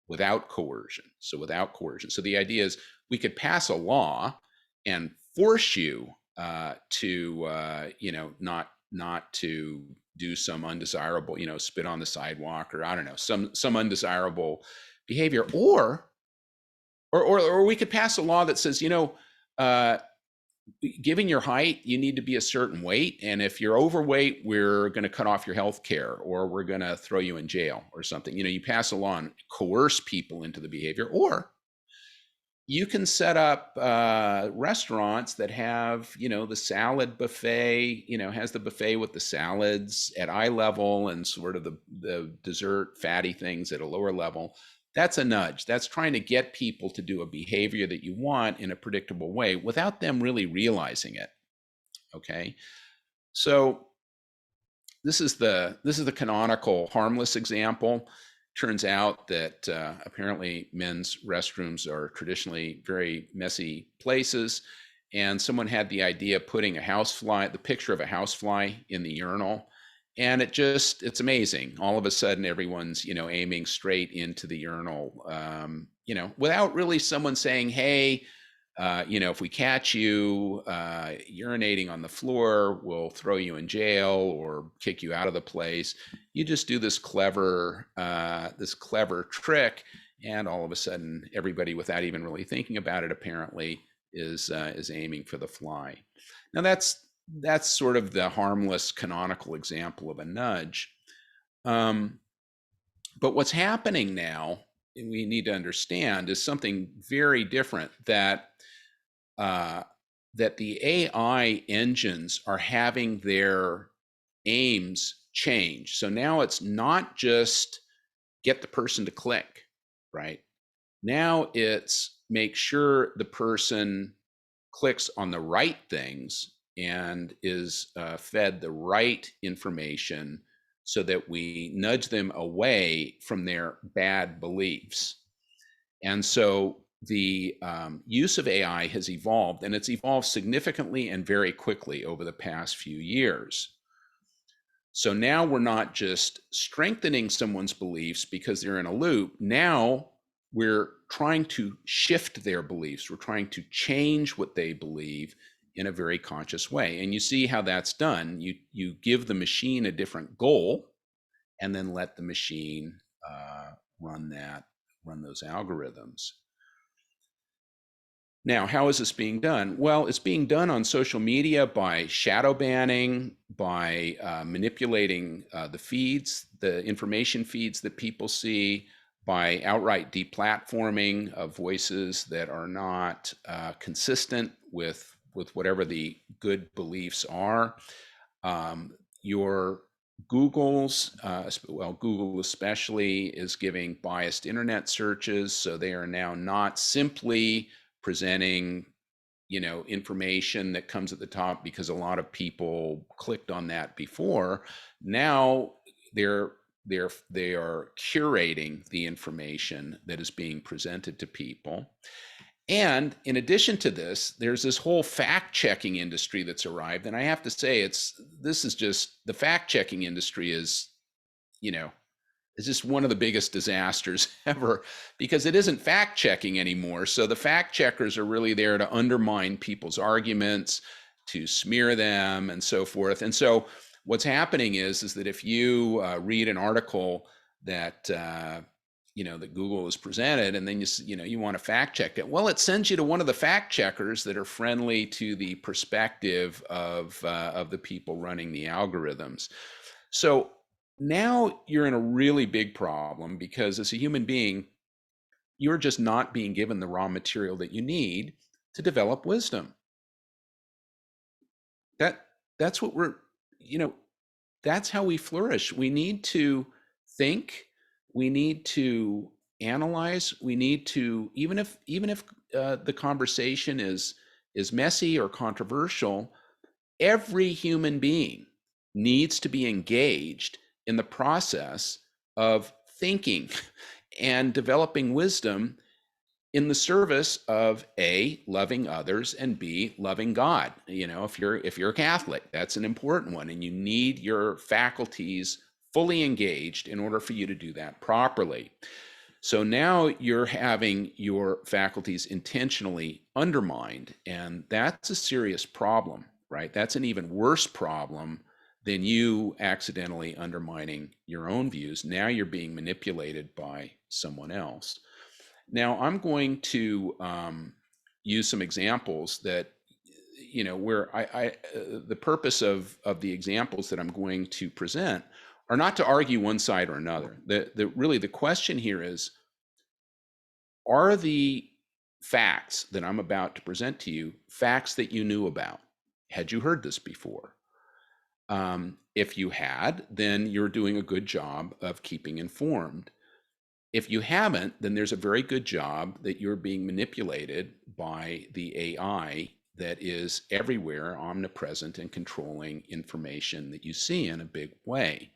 without coercion. So without coercion. So the idea is we could pass a law and force you to, not to do some undesirable, spit on the sidewalk, or I don't know, some undesirable behavior, or we could pass a law that says, given your height, you need to be a certain weight, and if you're overweight, we're going to cut off your health care, or we're going to throw you in jail or something. You pass a law and coerce people into the behavior. Or you can set up restaurants that have, the salad buffet, has the buffet with the salads at eye level and sort of the dessert fatty things at a lower level. That's a nudge. That's trying to get people to do a behavior that you want in a predictable way without them really realizing it. Okay. So this is the canonical harmless example. Turns out that apparently men's restrooms are traditionally very messy places. And someone had the idea of putting the picture of a housefly in the urinal. And it's amazing. All of a sudden, everyone's, aiming straight into the urinal, without really someone saying, hey, if we catch you urinating on the floor, we'll throw you in jail or kick you out of the place. You just do this clever trick, and all of a sudden, everybody, without even really thinking about it, apparently is aiming for the fly. Now that's sort of the harmless canonical example of a nudge. But what's happening now, and we need to understand, is something very different, that the AI engines are having their aims change. So now it's not just get the person to click, right? Now it's make sure the person clicks on the right things and is fed the right information so that we nudge them away from their bad beliefs. And so the use of AI has evolved, and it's evolved significantly and very quickly over the past few years. So now we're not just strengthening someone's beliefs because they're in a loop. Now we're trying to shift their beliefs. We're trying to change what they believe in a very conscious way. And you see how that's done. You give the machine a different goal and then let the machine run those algorithms. Now, how is this being done? Well, it's being done on social media by shadow banning, by manipulating the feeds, the information feeds that people see, by outright deplatforming of voices that are not consistent with whatever the good beliefs are. Your Google's, Google especially, is giving biased internet searches, so they are now not simply presenting, information that comes at the top because a lot of people clicked on that before. Now they are curating the information that is being presented to people. And in addition to this, there's this whole fact-checking industry that's arrived. And I have to say, the fact-checking industry is, is just one of the biggest disasters ever, because it isn't fact-checking anymore. So the fact-checkers are really there to undermine people's arguments, to smear them, and so forth. And so what's happening is that if you read an article that that Google has presented, and then you want to fact check it, well, it sends you to one of the fact checkers that are friendly to the perspective of the people running the algorithms. So now you're in a really big problem, because as a human being, you're just not being given the raw material that you need to develop wisdom. That's what that's how we flourish. We need to think. We need to analyze. We need to, even if the conversation is messy or controversial, every human being needs to be engaged in the process of thinking and developing wisdom in the service of A, loving others, and B, loving God. You know, if you're a Catholic, that's an important one, and you need your faculties fully engaged in order for you to do that properly. So now you're having your faculties intentionally undermined, and that's a serious problem, right? That's an even worse problem than you accidentally undermining your own views. Now you're being manipulated by someone else. Now I'm going to use some examples that, you know, where the purpose of the examples that I'm going to present are not to argue one side or another. Really the question here is, are the facts that I'm about to present to you facts that you knew about? Had you heard this before? If you had, then you're doing a good job of keeping informed. If you haven't, then there's a very good job that you're being manipulated by the AI that is everywhere, omnipresent, and controlling information that you see in a big way.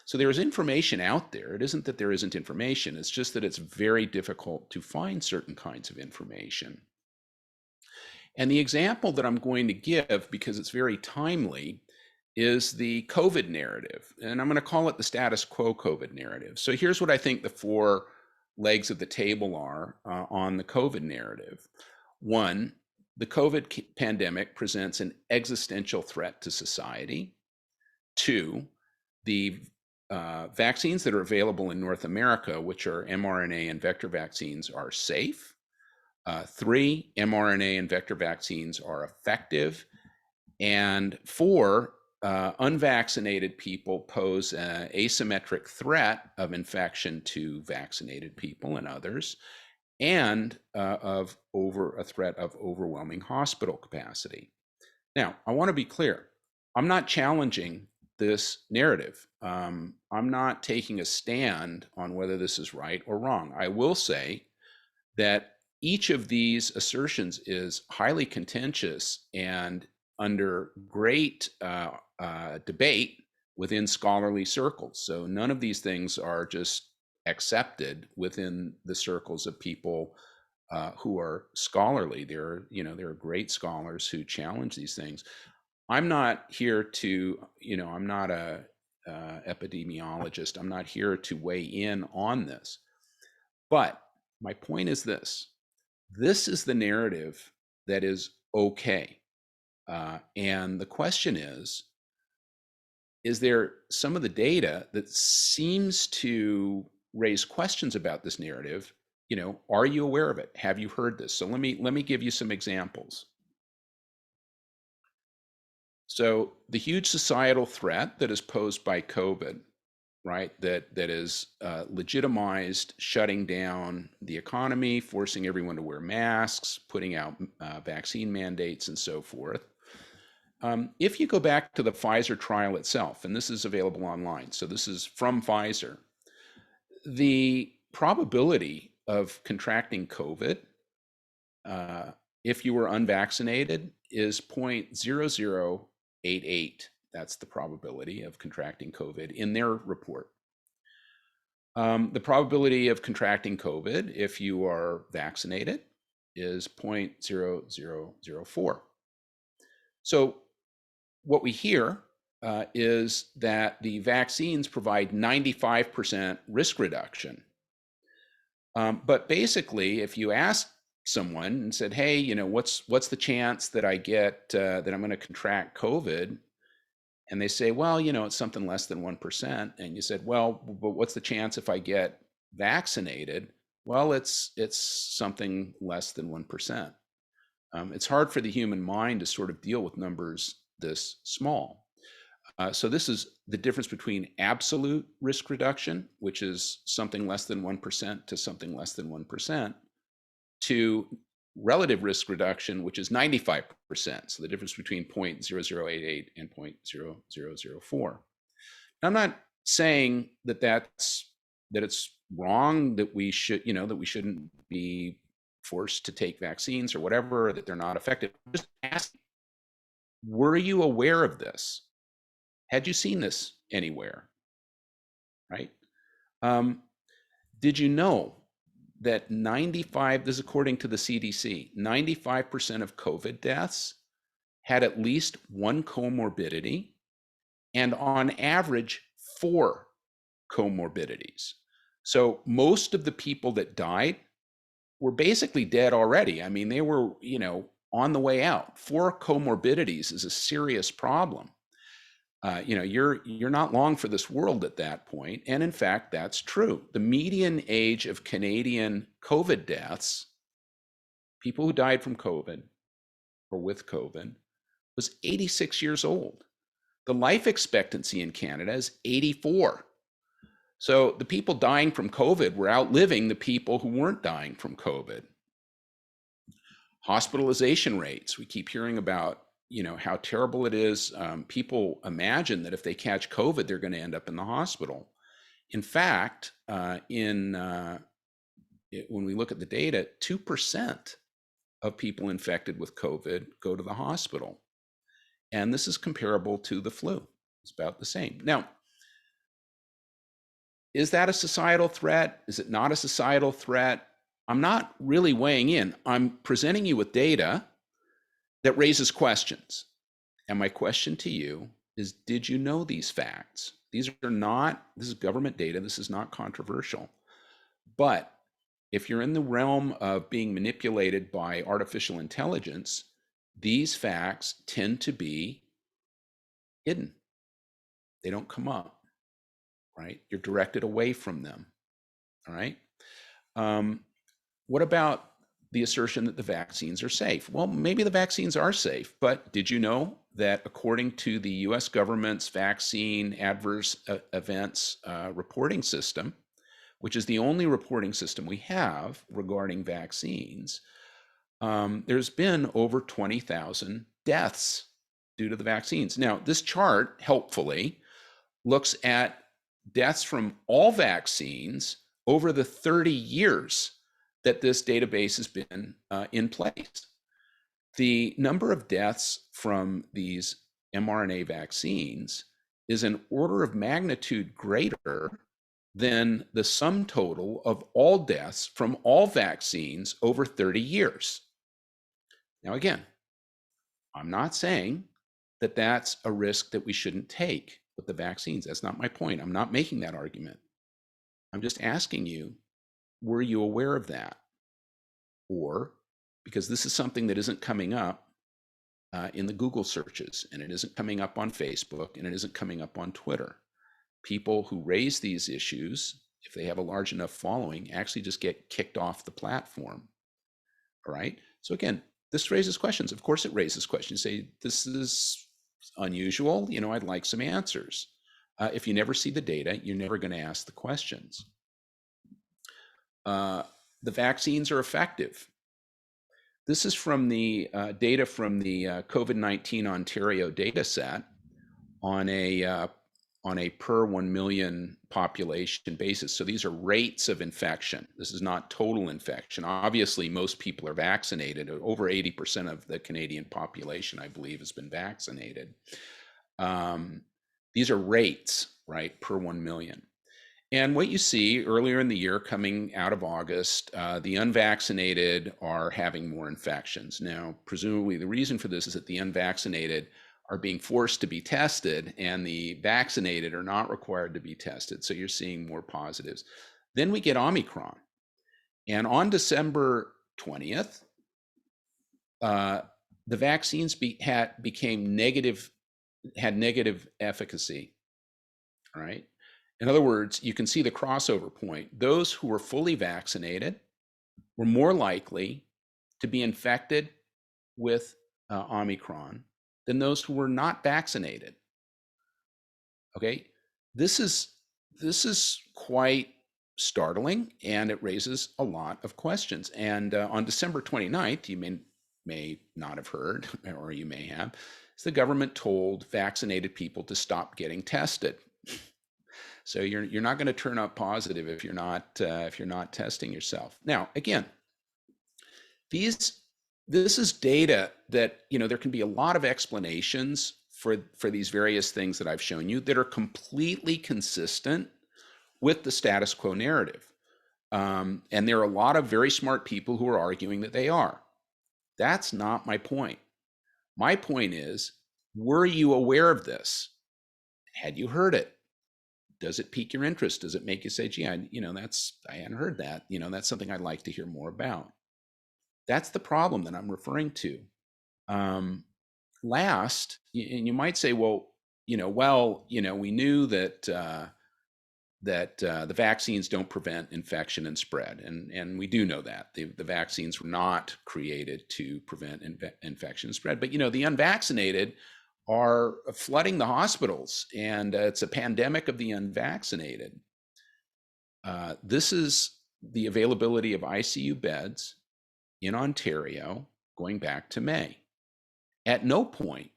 So there is information out there. It isn't that there isn't information. It's just that it's very difficult to find certain kinds of information. And the example that I'm going to give, because it's very timely, is the COVID narrative. And I'm going to call it the status quo COVID narrative. So here's what I think the four legs of the table are on the COVID narrative. One, the COVID pandemic presents an existential threat to society. Two, the vaccines that are available in North America, which are mRNA and vector vaccines, are safe. Three, mRNA and vector vaccines are effective. And four, unvaccinated people pose an asymmetric threat of infection to vaccinated people and others, and of a threat of overwhelming hospital capacity. Now, I want to be clear. I'm not challenging this narrative. I'm not taking a stand on whether this is right or wrong. I will say that each of these assertions is highly contentious and under great debate within scholarly circles. So none of these things are just accepted within the circles of people who are scholarly. There are great scholars who challenge these things. I'm not here to, I'm not a epidemiologist. I'm not here to weigh in on this. But my point is this: this is the narrative that is okay. And the question is there some of the data that seems to raise questions about this narrative? Are you aware of it? Have you heard this? So let me give you some examples. So the huge societal threat that is posed by COVID, right, that is legitimized shutting down the economy, forcing everyone to wear masks, putting out vaccine mandates, and so forth. If you go back to the Pfizer trial itself, and this is available online, so this is from Pfizer, the probability of contracting COVID, if you were unvaccinated, is 0.0088. That's the probability of contracting COVID in their report. The probability of contracting COVID if you are vaccinated is 0.0004. So what we hear is that the vaccines provide 95% risk reduction. But basically, if you ask someone and said, hey, what's the chance that I get, that I'm going to contract COVID? And they say, well, it's something less than 1%. And you said, well, but what's the chance if I get vaccinated? Well, it's something less than 1%. It's hard for the human mind to sort of deal with numbers this small. So this is the difference between absolute risk reduction, which is something less than 1% to something less than 1%, to relative risk reduction, which is 95%. So the difference between 0.0088 and 0.0004. I'm not saying that it's wrong that we should, that we shouldn't be forced to take vaccines or whatever, that they're not effective. I'm just asking, Were you aware of this? Had you seen this anywhere, right? Did you know that 95, this is according to the CDC, 95% of COVID deaths had at least one comorbidity, and on average, 4 comorbidities. So most of the people that died were basically dead already. I mean, they were, on the way out. 4 comorbidities is a serious problem. You're not long for this world at that point. And in fact, that's true. The median age of Canadian COVID deaths, people who died from COVID or with COVID, was 86 years old. The life expectancy in Canada is 84. So the people dying from COVID were outliving the people who weren't dying from COVID. Hospitalization rates, we keep hearing about, how terrible it is. People imagine that if they catch COVID, they're going to end up in the hospital. In fact, when we look at the data, 2% of people infected with COVID go to the hospital. And this is comparable to the flu. It's about the same. Now, is that a societal threat? Is it not a societal threat? I'm not really weighing in. I'm presenting you with data that raises questions. And my question to you is, did you know these facts? This is government data. This is not controversial. But if you're in the realm of being manipulated by artificial intelligence, these facts tend to be hidden. They don't come up, right? You're directed away from them, all right? What about the assertion that the vaccines are safe? Well, maybe the vaccines are safe, but did you know that according to the US government's vaccine adverse events reporting system, which is the only reporting system we have regarding vaccines, there's been over 20,000 deaths due to the vaccines. Now, this chart helpfully looks at deaths from all vaccines over the 30 years that this database has been in place. The number of deaths from these mRNA vaccines is an order of magnitude greater than the sum total of all deaths from all vaccines over 30 years. Now, again, I'm not saying that that's a risk that we shouldn't take with the vaccines. That's not my point. I'm not making that argument. I'm just asking you, were you aware of that? Or, because this is something that isn't coming up in the Google searches, and it isn't coming up on Facebook, and it isn't coming up on Twitter. People who raise these issues, if they have a large enough following, actually just get kicked off the platform. All right. So again, this raises questions. Of course, it raises questions. Say, this is unusual. I'd like some answers. If you never see the data, you're never going to ask the questions. The vaccines are effective. This is from the data from the COVID-19 Ontario data set on a per 1 million population basis. So these are rates of infection. This is not total infection. Obviously, most people are vaccinated. Over 80% of the Canadian population, I believe, has been vaccinated. These are rates, right, per 1 million. And what you see earlier in the year, coming out of August, the unvaccinated are having more infections. Now, presumably the reason for this is that the unvaccinated are being forced to be tested and the vaccinated are not required to be tested. So you're seeing more positives. Then we get Omicron. And on December 20th, the vaccines had negative efficacy, all right? In other words, you can see the crossover point. Those who were fully vaccinated were more likely to be infected with Omicron than those who were not vaccinated. Okay, this is quite startling, and it raises a lot of questions. And on December 29th, you may not have heard, or you may have, the government told vaccinated people to stop getting tested. So you're not going to turn up positive if you're not testing yourself. Now, again, these this is data that, there can be a lot of explanations for these various things that I've shown you that are completely consistent with the status quo narrative. And there are a lot of very smart people who are arguing that they are. That's not my point. My point is, were you aware of this? Had you heard it? Does it pique your interest? Does it make you say, gee, I hadn't heard that. That's something I'd like to hear more about. That's the problem that I'm referring to. Last, and you might say, well, we knew that the vaccines don't prevent infection and spread, and we do know that the vaccines were not created to prevent infection and spread. But the unvaccinated are flooding the hospitals, and it's a pandemic of the unvaccinated. This is the availability of ICU beds in Ontario going back to May. At no point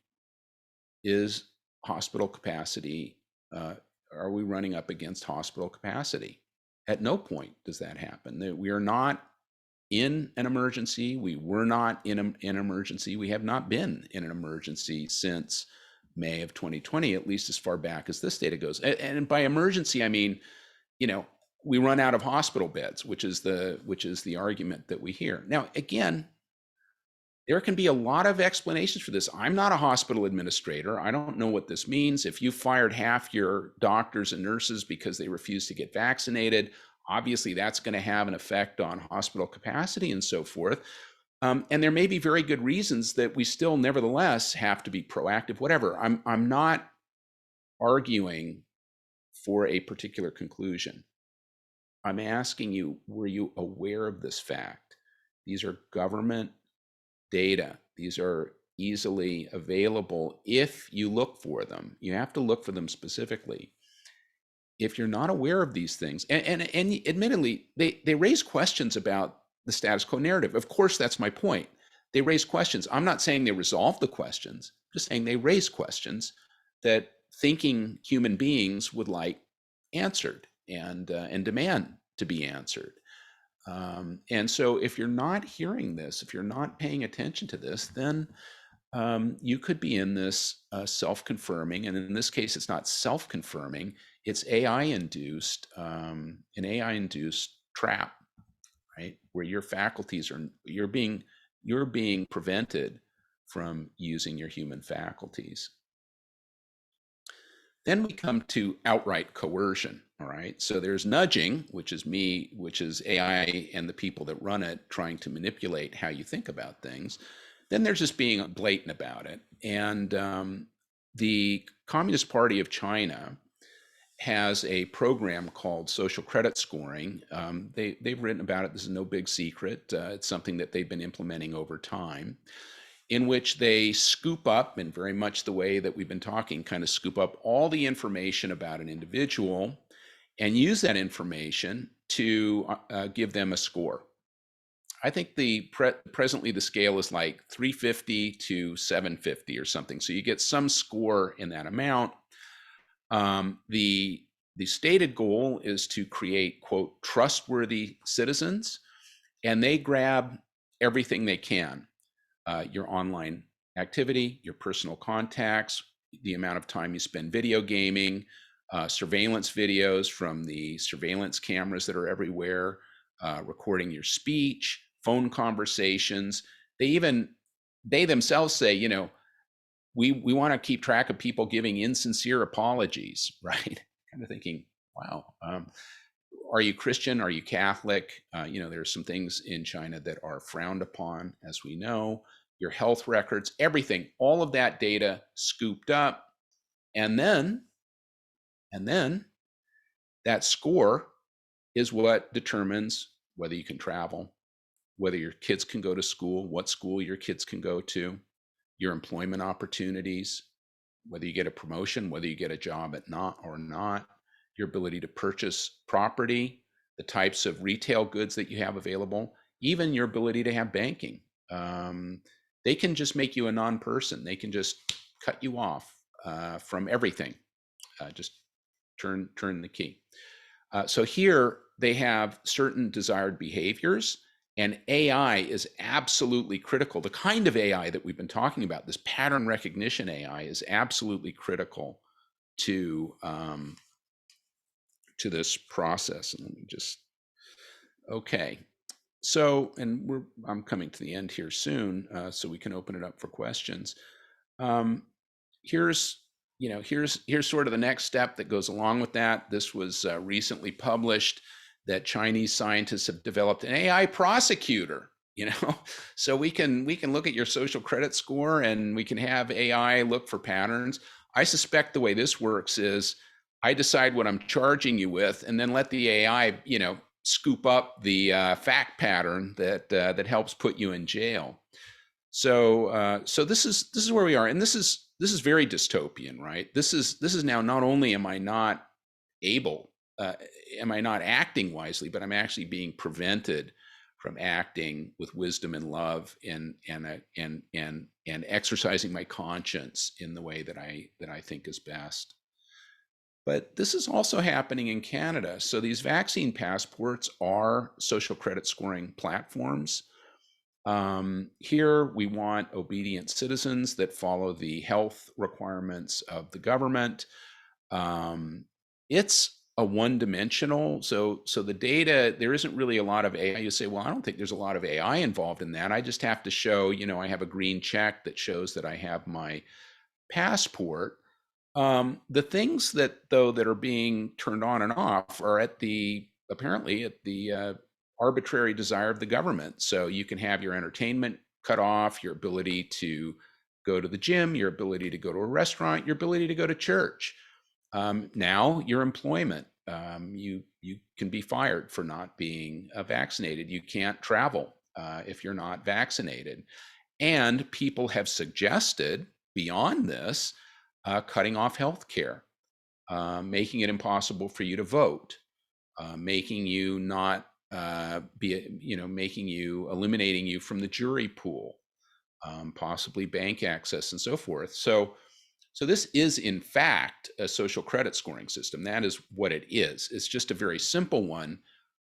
is hospital capacity, are we running up against hospital capacity? At no point does that happen. We are not in an emergency. We were not in an emergency. We have not been in an emergency since May of 2020, at least as far back as this data goes. And by emergency, I mean, we run out of hospital beds, which is the argument that we hear. Now, again, there can be a lot of explanations for this. I'm not a hospital administrator. I don't know what this means. If you fired half your doctors and nurses because they refuse to get vaccinated, obviously that's going to have an effect on hospital capacity and so forth. And there may be very good reasons that we still nevertheless have to be proactive, whatever. I'm not arguing for a particular conclusion. I'm asking you, were you aware of this fact? These are government data. These are easily available if you look for them. You have to look for them specifically. If you're not aware of these things, and admittedly, they raise questions about the status quo narrative. Of course, that's my point. They raise questions. I'm not saying they resolve the questions, just saying they raise questions that thinking human beings would like answered and demand to be answered. And so if you're not hearing this, if you're not paying attention to this, then you could be in this self-confirming, and in this case, it's not self-confirming, it's AI-induced, an AI-induced trap, right? Where your faculties you're being prevented from using your human faculties. Then we come to outright coercion, all right? So there's nudging, which is AI and the people that run it trying to manipulate how you think about things. Then there's just being blatant about it. And the Communist Party of China has a program called social credit scoring. They've written about it. This is no big secret. It's something that they've been implementing over time, in which they scoop up, in very much the way that we've been talking, kind of scoop up all the information about an individual and use that information to give them a score. I think presently the scale is like 350 to 750 or something. So you get some score in that amount. The stated goal is to create, quote, trustworthy citizens, and they grab everything they can. Your online activity, your personal contacts, the amount of time you spend video gaming, surveillance videos from the surveillance cameras that are everywhere, recording your speech, phone conversations. They themselves say, we want to keep track of people giving insincere apologies, right? Kind of thinking, wow, are you Christian? Are you Catholic? There are some things in China that are frowned upon, as we know. Your health records, everything, all of that data scooped up. And then that score is what determines whether you can travel, whether your kids can go to school, what school your kids can go to, your employment opportunities, whether you get a promotion, whether you get a job or not, your ability to purchase property, the types of retail goods that you have available, even your ability to have banking. They can just make you a non-person. They can just cut you off from everything. Just turn the key. So here they have certain desired behaviors, And AI is absolutely critical. The kind of AI that we've been talking about, this pattern recognition AI, is absolutely critical to this process. And let me just, okay. So, and I'm coming to the end here soon, so we can open it up for questions. Here's sort of the next step that goes along with that. This was recently published that Chinese scientists have developed an AI prosecutor. So we can look at your social credit score and we can have AI look for patterns. I suspect the way this works is I decide what I'm charging you with, and then let the AI, scoop up the fact pattern that helps put you in jail. So this is where we are, and this is very dystopian, right? This is now, not only am I not acting wisely, but I'm actually being prevented from acting with wisdom and love and exercising my conscience in the way that I think is best. But this is also happening in Canada. So these vaccine passports are social credit scoring platforms. Here we want obedient citizens that follow the health requirements of the government. It's a one-dimensional, so the data, there isn't really a lot of AI. You say, well, I don't think there's a lot of AI involved in that. I just have to show, I have a green check that shows that I have my passport. The things that are being turned on and off are apparently at the arbitrary desire of the government. So you can have your entertainment cut off, your ability to go to the gym, your ability to go to a restaurant, your ability to go to church. Now your employment, you can be fired for not being vaccinated. You can't travel if you're not vaccinated. And people have suggested beyond this, cutting off health care, making it impossible for you to vote, making you not eliminating you from the jury pool, possibly bank access and so forth. So this is in fact a social credit scoring system. That is what it is. It's just a very simple one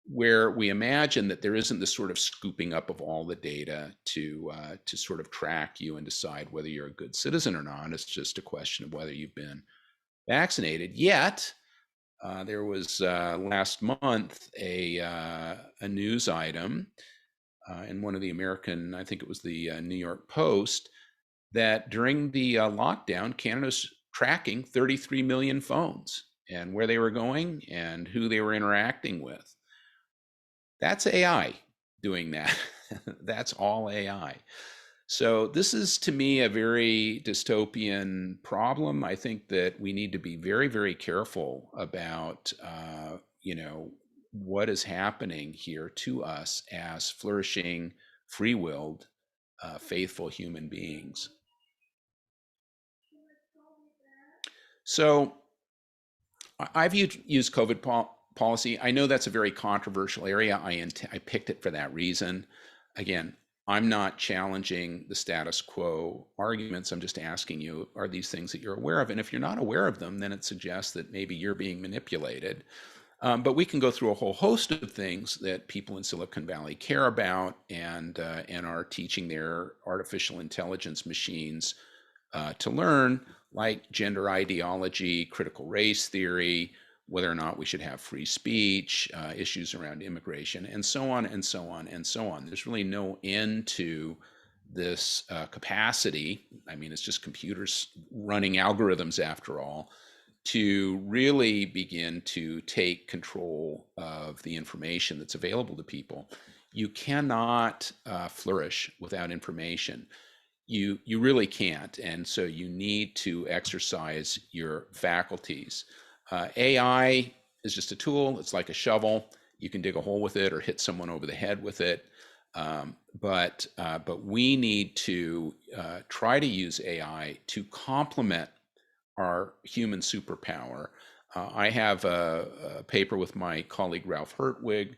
where we imagine that there isn't this sort of scooping up of all the data to sort of track you and decide whether you're a good citizen or not. It's just a question of whether you've been vaccinated. Yet there was last month a news item in one of the American, I think it was the New York Post, that during the lockdown, Canada's tracking 33 million phones and where they were going and who they were interacting with. That's AI doing that. That's all AI. So this is, to me, a very dystopian problem. I think that we need to be very, very careful about, what is happening here to us as flourishing, free-willed, faithful human beings. So I've used COVID policy. I know that's a very controversial area. I picked it for that reason. Again, I'm not challenging the status quo arguments. I'm just asking you, are these things that you're aware of? And if you're not aware of them, then it suggests that maybe you're being manipulated. But we can go through a whole host of things that people in Silicon Valley care about and are teaching their artificial intelligence machines to learn, like gender ideology, critical race theory, whether or not we should have free speech, issues around immigration, and so on and so on and so on. There's really no end to this capacity. I mean, it's just computers running algorithms after all, to really begin to take control of the information that's available to people. You cannot flourish without information. You really can't. And so you need to exercise your faculties. AI is just a tool. It's like a shovel. You can dig a hole with it or hit someone over the head with it. But we need to try to use AI to complement our human superpower. I have a paper with my colleague Ralph Hertwig,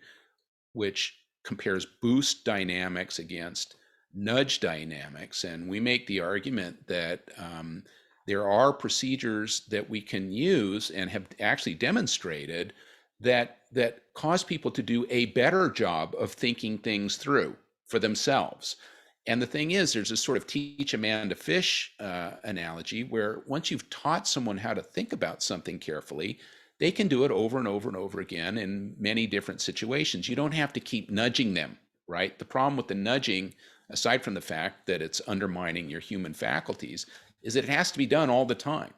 which compares boost dynamics against nudge dynamics. And we make the argument that there are procedures that we can use and have actually demonstrated that cause people to do a better job of thinking things through for themselves. And the thing is, there's this sort of teach a man to fish analogy, where once you've taught someone how to think about something carefully, they can do it over and over and over again in many different situations. You don't have to keep nudging them, right? The problem with the nudging, aside from the fact that it's undermining your human faculties, is that it has to be done all the time.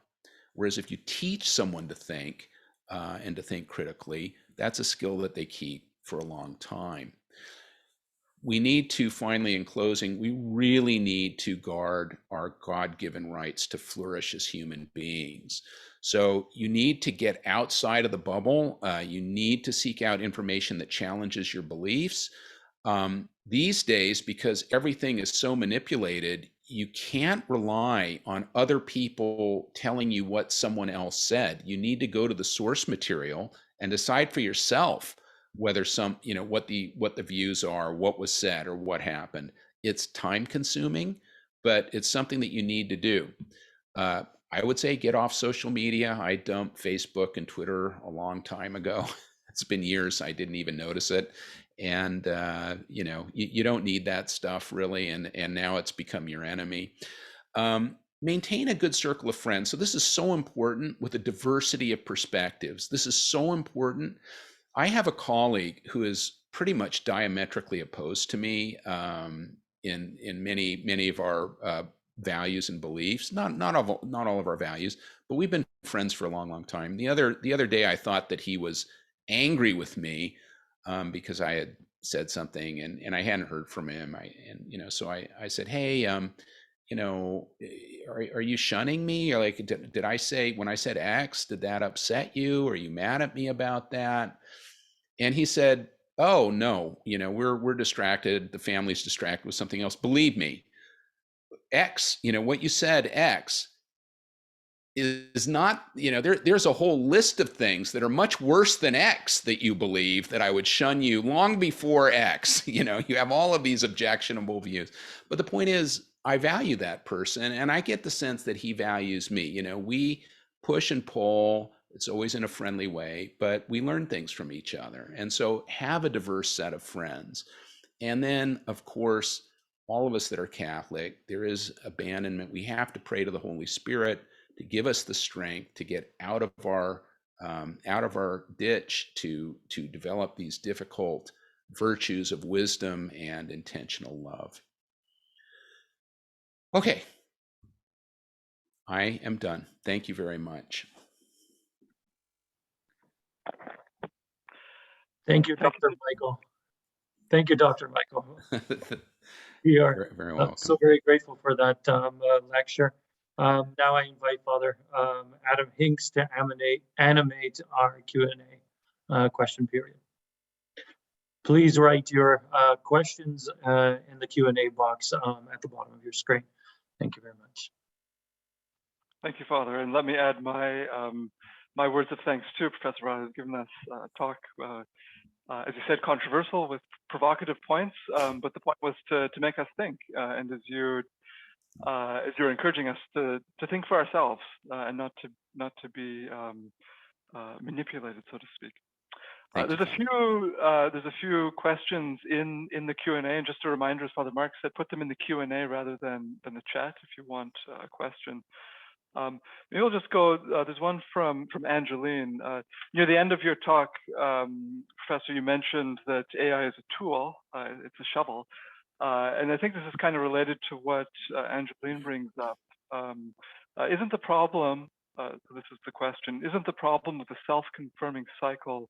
Whereas if you teach someone to think and to think critically, that's a skill that they keep for a long time. We need to, finally, in closing, we really need to guard our God-given rights to flourish as human beings. So you need to get outside of the bubble. You need to seek out information that challenges your beliefs. These days, because everything is so manipulated, you can't rely on other people telling you what someone else said. You need to go to the source material and decide for yourself whether what the views are, what was said, or what happened. It's time consuming, but it's something that you need to do. I would say get off social media. I dumped Facebook and Twitter a long time ago. It's been years. I didn't even notice it. And you don't need that stuff really. And now it's become your enemy. Maintain a good circle of friends. So this is so important, with a diversity of perspectives. This is so important. I have a colleague who is pretty much diametrically opposed to me in many of our values and beliefs. Not all of our values, but we've been friends for a long time. The other day, I thought that he was angry with me because I had said something and I hadn't heard from him. So I said, hey, are you shunning me? Or like, did I say, when I said X, did that upset you? Are you mad at me about that? And he said, oh no, we're distracted. The family's distracted with something else. Believe me, X, what you said, X, is not, there's a whole list of things that are much worse than X that you believe, that I would shun you long before X. You have all of these objectionable views. But the point is, I value that person, and I get the sense that he values me. We push and pull. It's always in a friendly way, but we learn things from each other. And so have a diverse set of friends. And then, of course, all of us that are Catholic, there is abandonment. We have to pray to the Holy Spirit to give us the strength to get out of our ditch, to develop these difficult virtues of wisdom and intentional love. Okay, I am done. Thank you very much. Thank you, Dr. Michael. Thank you, Dr. Michael. We are very welcome. so very grateful for that lecture. Now I invite Father Adam Hinks to animate our Q&A question period. Please write your questions in the Q&A box at the bottom of your screen. Thank you very much. Thank you, Father. And let me add my my words of thanks to Professor Ryall, who's given us a talk, as you said, controversial with provocative points, but the point was to make us think. And as you're encouraging us to think for ourselves and not to be manipulated, so to speak. There's a few questions in the Q&A, and just a reminder, as Father Mark said, put them in the Q&A rather than the chat if you want a question. Maybe we'll just go. There's one from Angeline. Near the end of your talk, Professor, you mentioned that AI is a tool. It's a shovel, and I think this is kind of related to what Angeline brings up. Isn't the problem? This is the question. Isn't the problem with the self-confirming cycle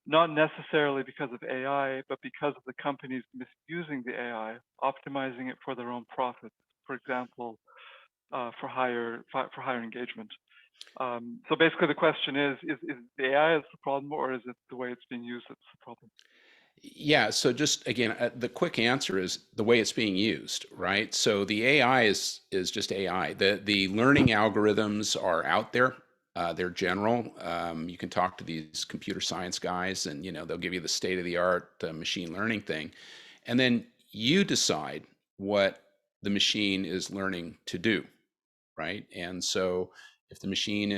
not necessarily because of AI, but because of the companies misusing the AI, optimizing it for their own profits? For example, for higher engagement. So basically, the question is the AI is the problem, or is it the way it's being used that's the problem? Yeah. So just again, the quick answer is the way it's being used, right? So the AI is just AI. The learning algorithms are out there. They're general. You can talk to these computer science guys, and they'll give you the state of the art machine learning thing, and then you decide what the machine is learning to do. Right. And so if the machine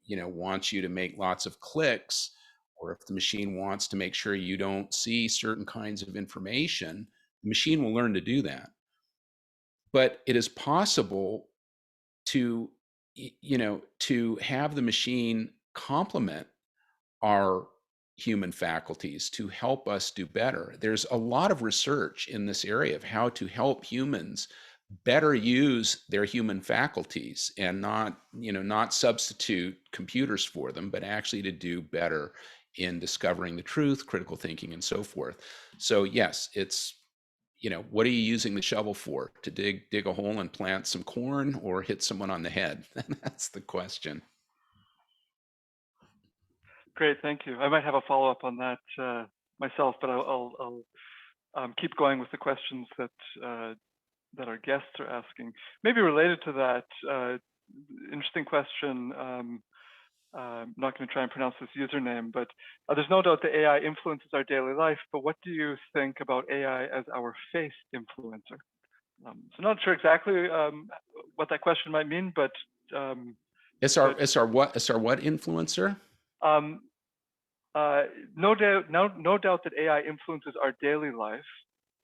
wants you to make lots of clicks, or if the machine wants to make sure you don't see certain kinds of information, the machine will learn to do that. But it is possible to, to have the machine complement our human faculties to help us do better. There's a lot of research in this area of how to help humans better use their human faculties and not substitute computers for them, but actually to do better in discovering the truth, critical thinking, and so forth. So yes, it's, what are you using the shovel for? To dig a hole and plant some corn, or hit someone on the head? That's the question. Great, thank you. I might have a follow-up on that myself, but I'll keep going with the questions that that our guests are asking. Maybe related to that, interesting question. I'm not going to try and pronounce this username, but there's no doubt that AI influences our daily life. But what do you think about AI as our faith influencer? So I'm not sure exactly what that question might mean, but it's our what influencer? No doubt that AI influences our daily life.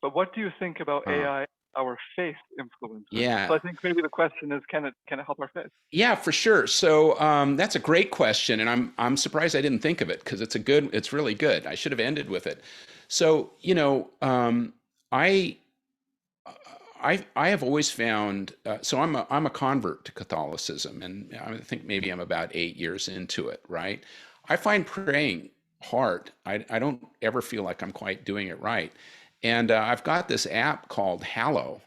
But what do you think about AI, our faith influencer? Yeah. So I think maybe the question is, can it help our faith? Yeah, for sure. So that's a great question, and I'm surprised I didn't think of it, because it's really good. I should have ended with it. So I have always found, so I'm a convert to Catholicism, and I think maybe I'm about 8 years into it, right? I find praying hard. I don't ever feel like I'm quite doing it right. And I've got this app called Hallow,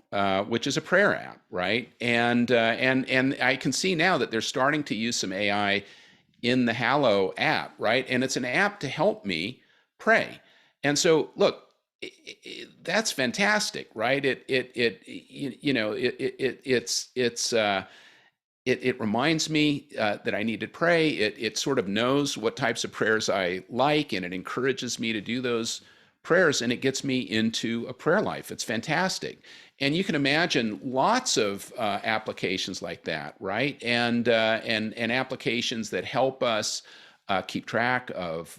which is a prayer app, right? And I can see now that they're starting to use some AI in the Hallow app, right? And it's an app to help me pray. And so, look, that's fantastic, right? It reminds me that I need to pray. It sort of knows what types of prayers I like, and it encourages me to do those prayers, and it gets me into a prayer life. It's fantastic. And you can imagine lots of applications like that, right? And applications that help us keep track of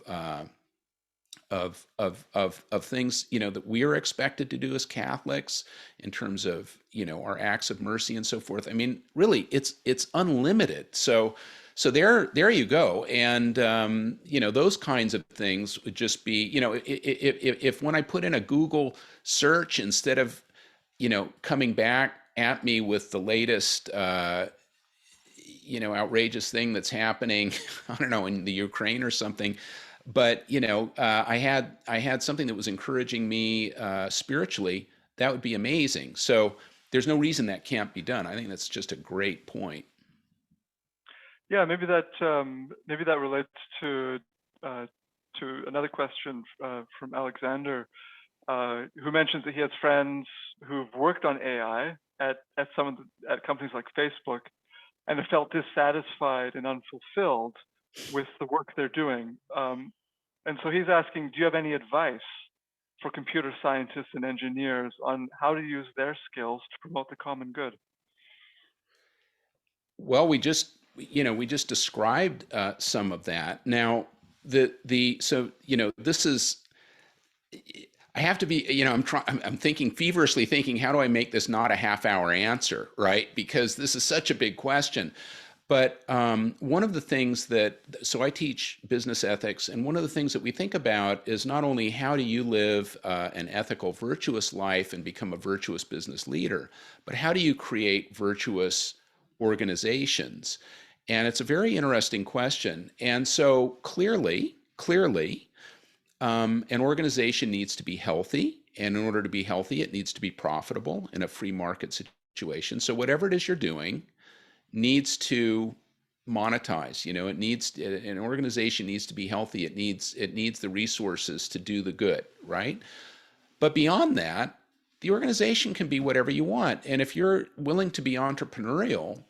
things, that we are expected to do as Catholics in terms of, our acts of mercy and so forth. I mean, really, it's unlimited. So there you go. And, those kinds of things would just be, if when I put in a Google search, instead of, coming back at me with the latest, outrageous thing that's happening, I don't know, in the Ukraine or something, but, I had something that was encouraging me spiritually, that would be amazing. So there's no reason that can't be done. I think that's just a great point. Yeah, maybe that relates to another question from Alexander, who mentions that he has friends who've worked on AI at companies like Facebook, and have felt dissatisfied and unfulfilled with the work they're doing. And so he's asking, do you have any advice for computer scientists and engineers on how to use their skills to promote the common good? Well, we just described some of that. Now, this is, I have to be, I'm feverishly thinking, how do I make this not a half-hour answer, right? Because this is such a big question. But one of the things so I teach business ethics, and one of the things that we think about is not only how do you live an ethical, virtuous life and become a virtuous business leader, but how do you create virtuous organizations? And it's a very interesting question. And so clearly, an organization needs to be healthy. And in order to be healthy, it needs to be profitable in a free market situation. So whatever it is you're doing needs to monetize. An organization needs to be healthy. It needs the resources to do the good, right? But beyond that, the organization can be whatever you want. And if you're willing to be entrepreneurial,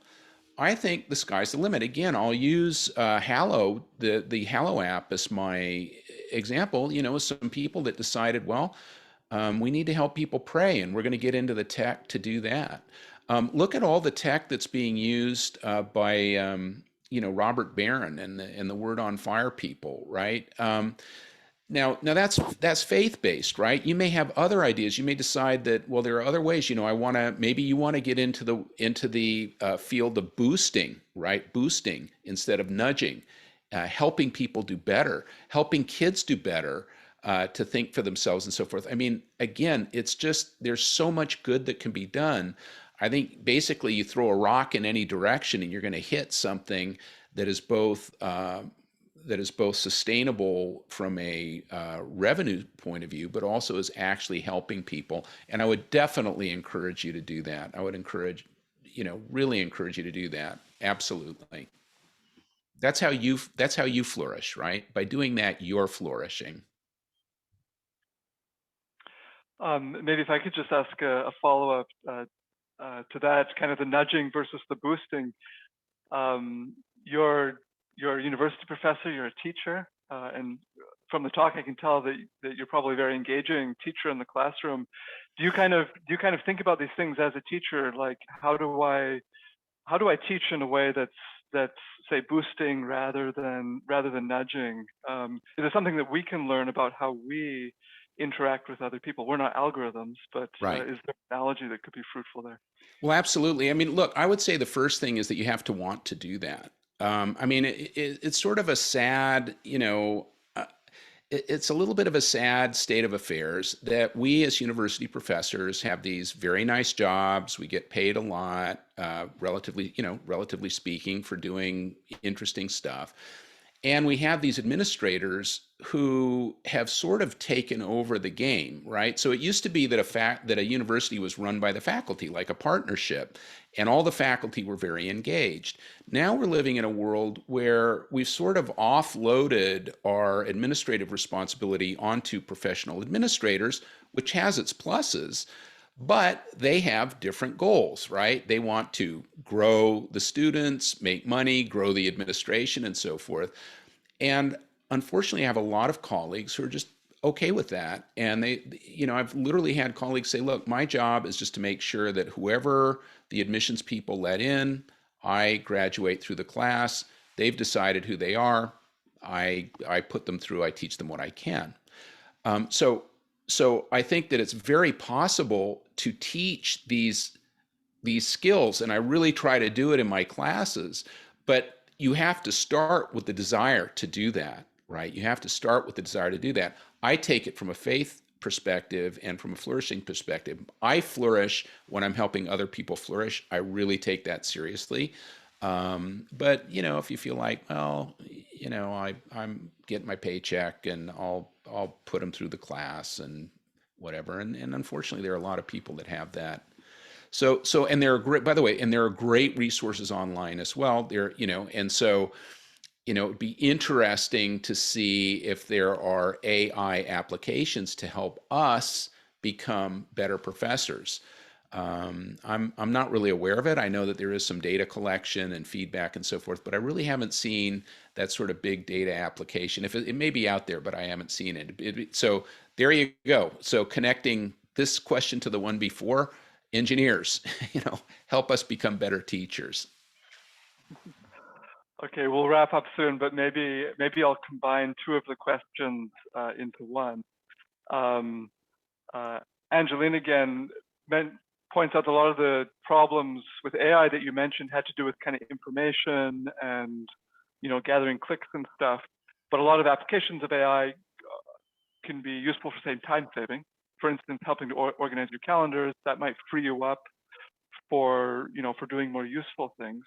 I think the sky's the limit. Again, I'll use Hallow, the Hallow app, as my example. Some people that decided, well, we need to help people pray, and we're going to get into the tech to do that. Look at all the tech that's being used by Robert Barron and the Word on Fire people, right? Now that's faith-based, right? You may have other ideas. You may decide that, well, there are other ways. Maybe you want to get into the field of boosting, right? Boosting instead of nudging, helping people do better, helping kids do better, to think for themselves and so forth. I mean, again, it's just there's so much good that can be done. I think basically you throw a rock in any direction and you're going to hit something that is both sustainable from a revenue point of view, but also is actually helping people. And I would definitely encourage you to do that. I would really encourage you to do that. Absolutely. That's how you flourish, right? By doing that, you're flourishing. Maybe if I could just ask a follow-up to that, kind of the nudging versus the boosting. You're a university professor, you're a teacher, and from the talk I can tell that you're probably a very engaging teacher in the classroom. Do you kind of think about these things as a teacher, like how do I teach in a way that's say boosting rather than nudging? Is there something that we can learn about how we interact with other people? We're not algorithms, but Right. Is there an analogy that could be fruitful there? Well, absolutely. I mean, look, I would say the first thing is that you have to want to do that. I mean, it's sort of a sad, it's a little bit of a sad state of affairs that we as university professors have these very nice jobs. We get paid a lot, relatively speaking, for doing interesting stuff. And we have these administrators who have sort of taken over the game, right? So it used to be that a university was run by the faculty, like a partnership, and all the faculty were very engaged. Now we're living in a world where we've sort of offloaded our administrative responsibility onto professional administrators, which has its pluses, but they have different goals, right? They want to grow the students, make money, grow the administration, and so forth. And unfortunately, I have a lot of colleagues who are just okay with that. And I've literally had colleagues say, look, my job is just to make sure that whoever the admissions people let in, I graduate through the class. They've decided who they are. I put them through, I teach them what I can. So I think that it's very possible to teach these skills, and I really try to do it in my classes, but you have to start with the desire to do that, right? You have to start with the desire to do that. I take it from a faith perspective and from a flourishing perspective. I flourish when I'm helping other people flourish. I really take that seriously. But if you feel like, well, I'm getting my paycheck and I'll put them through the class and whatever. And unfortunately, there are a lot of people that have that. So and there are great, by the way, and there are great resources online as well. And so it'd be interesting to see if there are AI applications to help us become better professors. I'm not really aware of it. I know that there is some data collection and feedback and so forth, but I really haven't seen that sort of big data application. If it may be out there, but I haven't seen it. So there you go. So connecting this question to the one before, engineers, help us become better teachers. Okay, we'll wrap up soon, but maybe I'll combine two of the questions into one. Angeline again points out a lot of the problems with AI that you mentioned had to do with kind of information and gathering clicks and stuff. But a lot of applications of AI can be useful for, say, time saving. For instance, helping to organize your calendars. That might free you up for doing more useful things.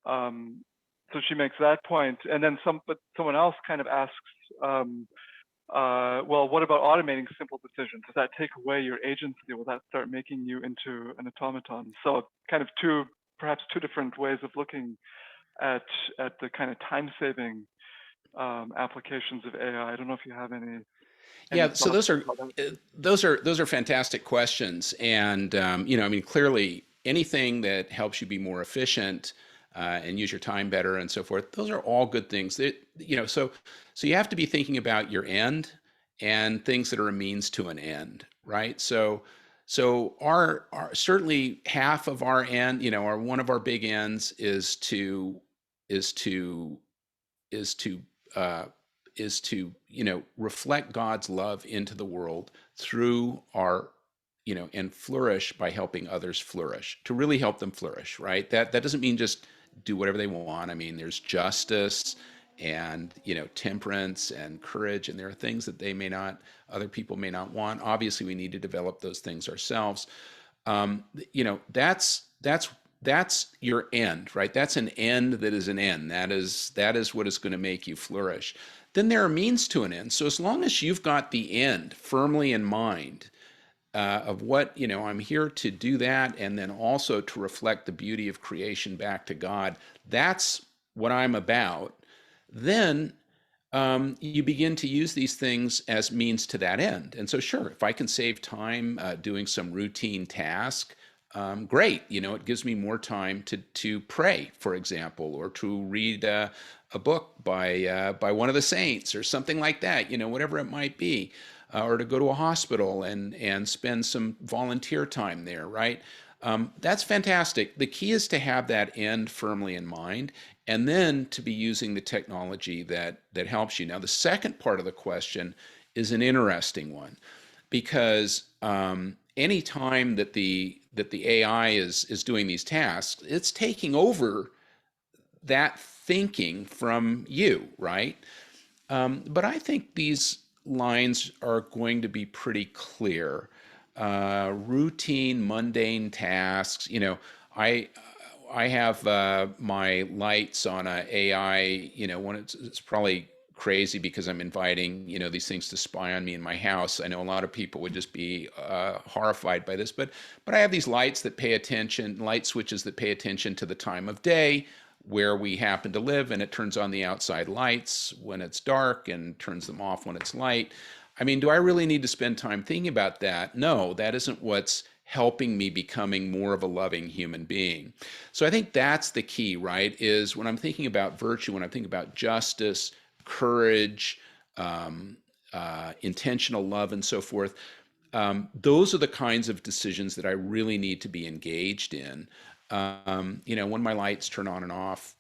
So she makes that point, and then someone else kind of asks, well, what about automating simple decisions? Does that take away your agency? Will that start making you into an automaton? So kind of perhaps two different ways of looking at the kind of time-saving applications of AI. I don't know if you have any. Yeah, so those are fantastic questions, and I mean, clearly anything that helps you be more efficient and use your time better and so forth, those are all good things. So you have to be thinking about your end and things that are a means to an end, right? So So our certainly half of our end, one of our big ends is to is to is to uh, is to reflect God's love into the world through our and flourish by helping others flourish, to really help them flourish, right? That doesn't mean just do whatever they want. I mean, there's justice and temperance and courage, and there are things that other people may not want. Obviously, we need to develop those things ourselves. That's your end, right? That's an end that is an end. That is what is going to make you flourish. Then there are means to an end. So as long as you've got the end firmly in mind, of what, I'm here to do that, and then also to reflect the beauty of creation back to God. That's what I'm about. Then you begin to use these things as means to that end. And so, sure, if I can save time doing some routine task, great. It gives me more time to pray, for example, or to read a book by one of the saints or something like that. Whatever it might be. Or to go to a hospital and spend some volunteer time there, right? That's fantastic. The key is to have that end firmly in mind, and then to be using the technology that helps you. Now, the second part of the question is an interesting one, because any time that the AI is doing these tasks, it's taking over that thinking from you, right? But I think these lines are going to be pretty clear. Routine, mundane tasks. I have my lights on a AI. When it's probably crazy because I'm inviting these things to spy on me in my house. I know a lot of people would just be horrified by this, but I have these lights that pay attention, light switches that pay attention to the time of day, where we happen to live, and it turns on the outside lights when it's dark and turns them off when it's light. I mean, do I really need to spend time thinking about that? No, that isn't what's helping me becoming more of a loving human being. So I think that's the key, right? Is when I'm thinking about virtue, when I'm thinking about justice, courage, intentional love, and so forth, those are the kinds of decisions that I really need to be engaged in. When my lights turn on and off,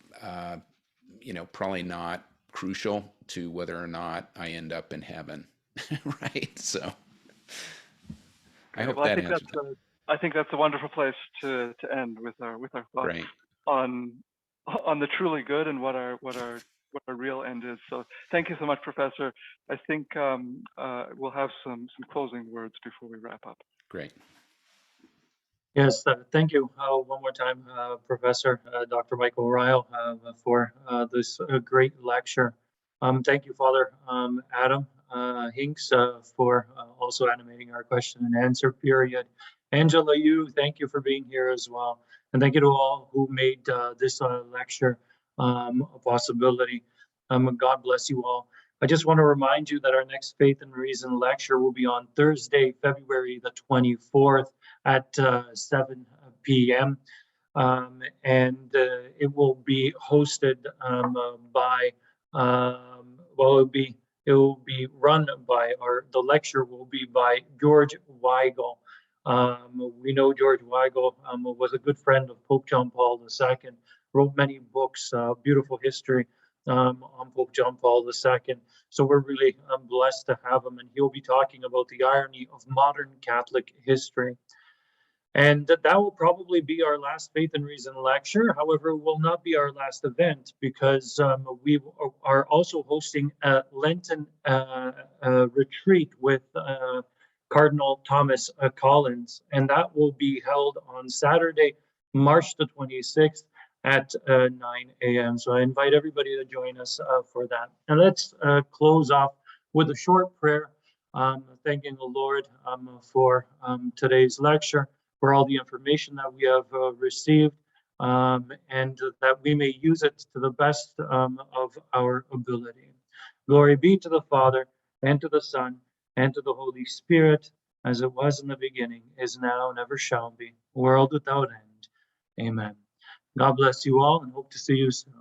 probably not crucial to whether or not I end up in heaven, right? So I hope that answers that. I think that's a wonderful place to end with our thoughts Great. on the truly good and what our real end is. So thank you so much, Professor. I think we'll have some closing words before we wrap up. Great. Yes, thank you one more time, Professor Dr. Michael Ryall, for this great lecture. Thank you, Father Adam Hinks, for also animating our question and answer period. Angela, thank you for being here as well. And thank you to all who made this lecture a possibility. God bless you all. I just want to remind you that our next Faith and Reason lecture will be on Thursday, February the 24th at 7 p.m. And it will be hosted by, it will be run by, or the lecture will be by George Weigel. We know George Weigel was a good friend of Pope John Paul II, wrote many books, beautiful history on Pope John Paul II. So we're really blessed to have him, and he'll be talking about the irony of modern Catholic history. And that will probably be our last Faith and Reason lecture. However, it will not be our last event, because we are also hosting a Lenten retreat with Cardinal Thomas Collins, and that will be held on Saturday, March the 26th at 9 a.m. So I invite everybody to join us for that. And let's close off with a short prayer, thanking the Lord for today's lecture, for all the information that we have received, and that we may use it to the best of our ability. Glory be to the Father, and to the Son, and to the Holy Spirit, as it was in the beginning, is now, and ever shall be, world without end. Amen. God bless you all, and hope to see you soon.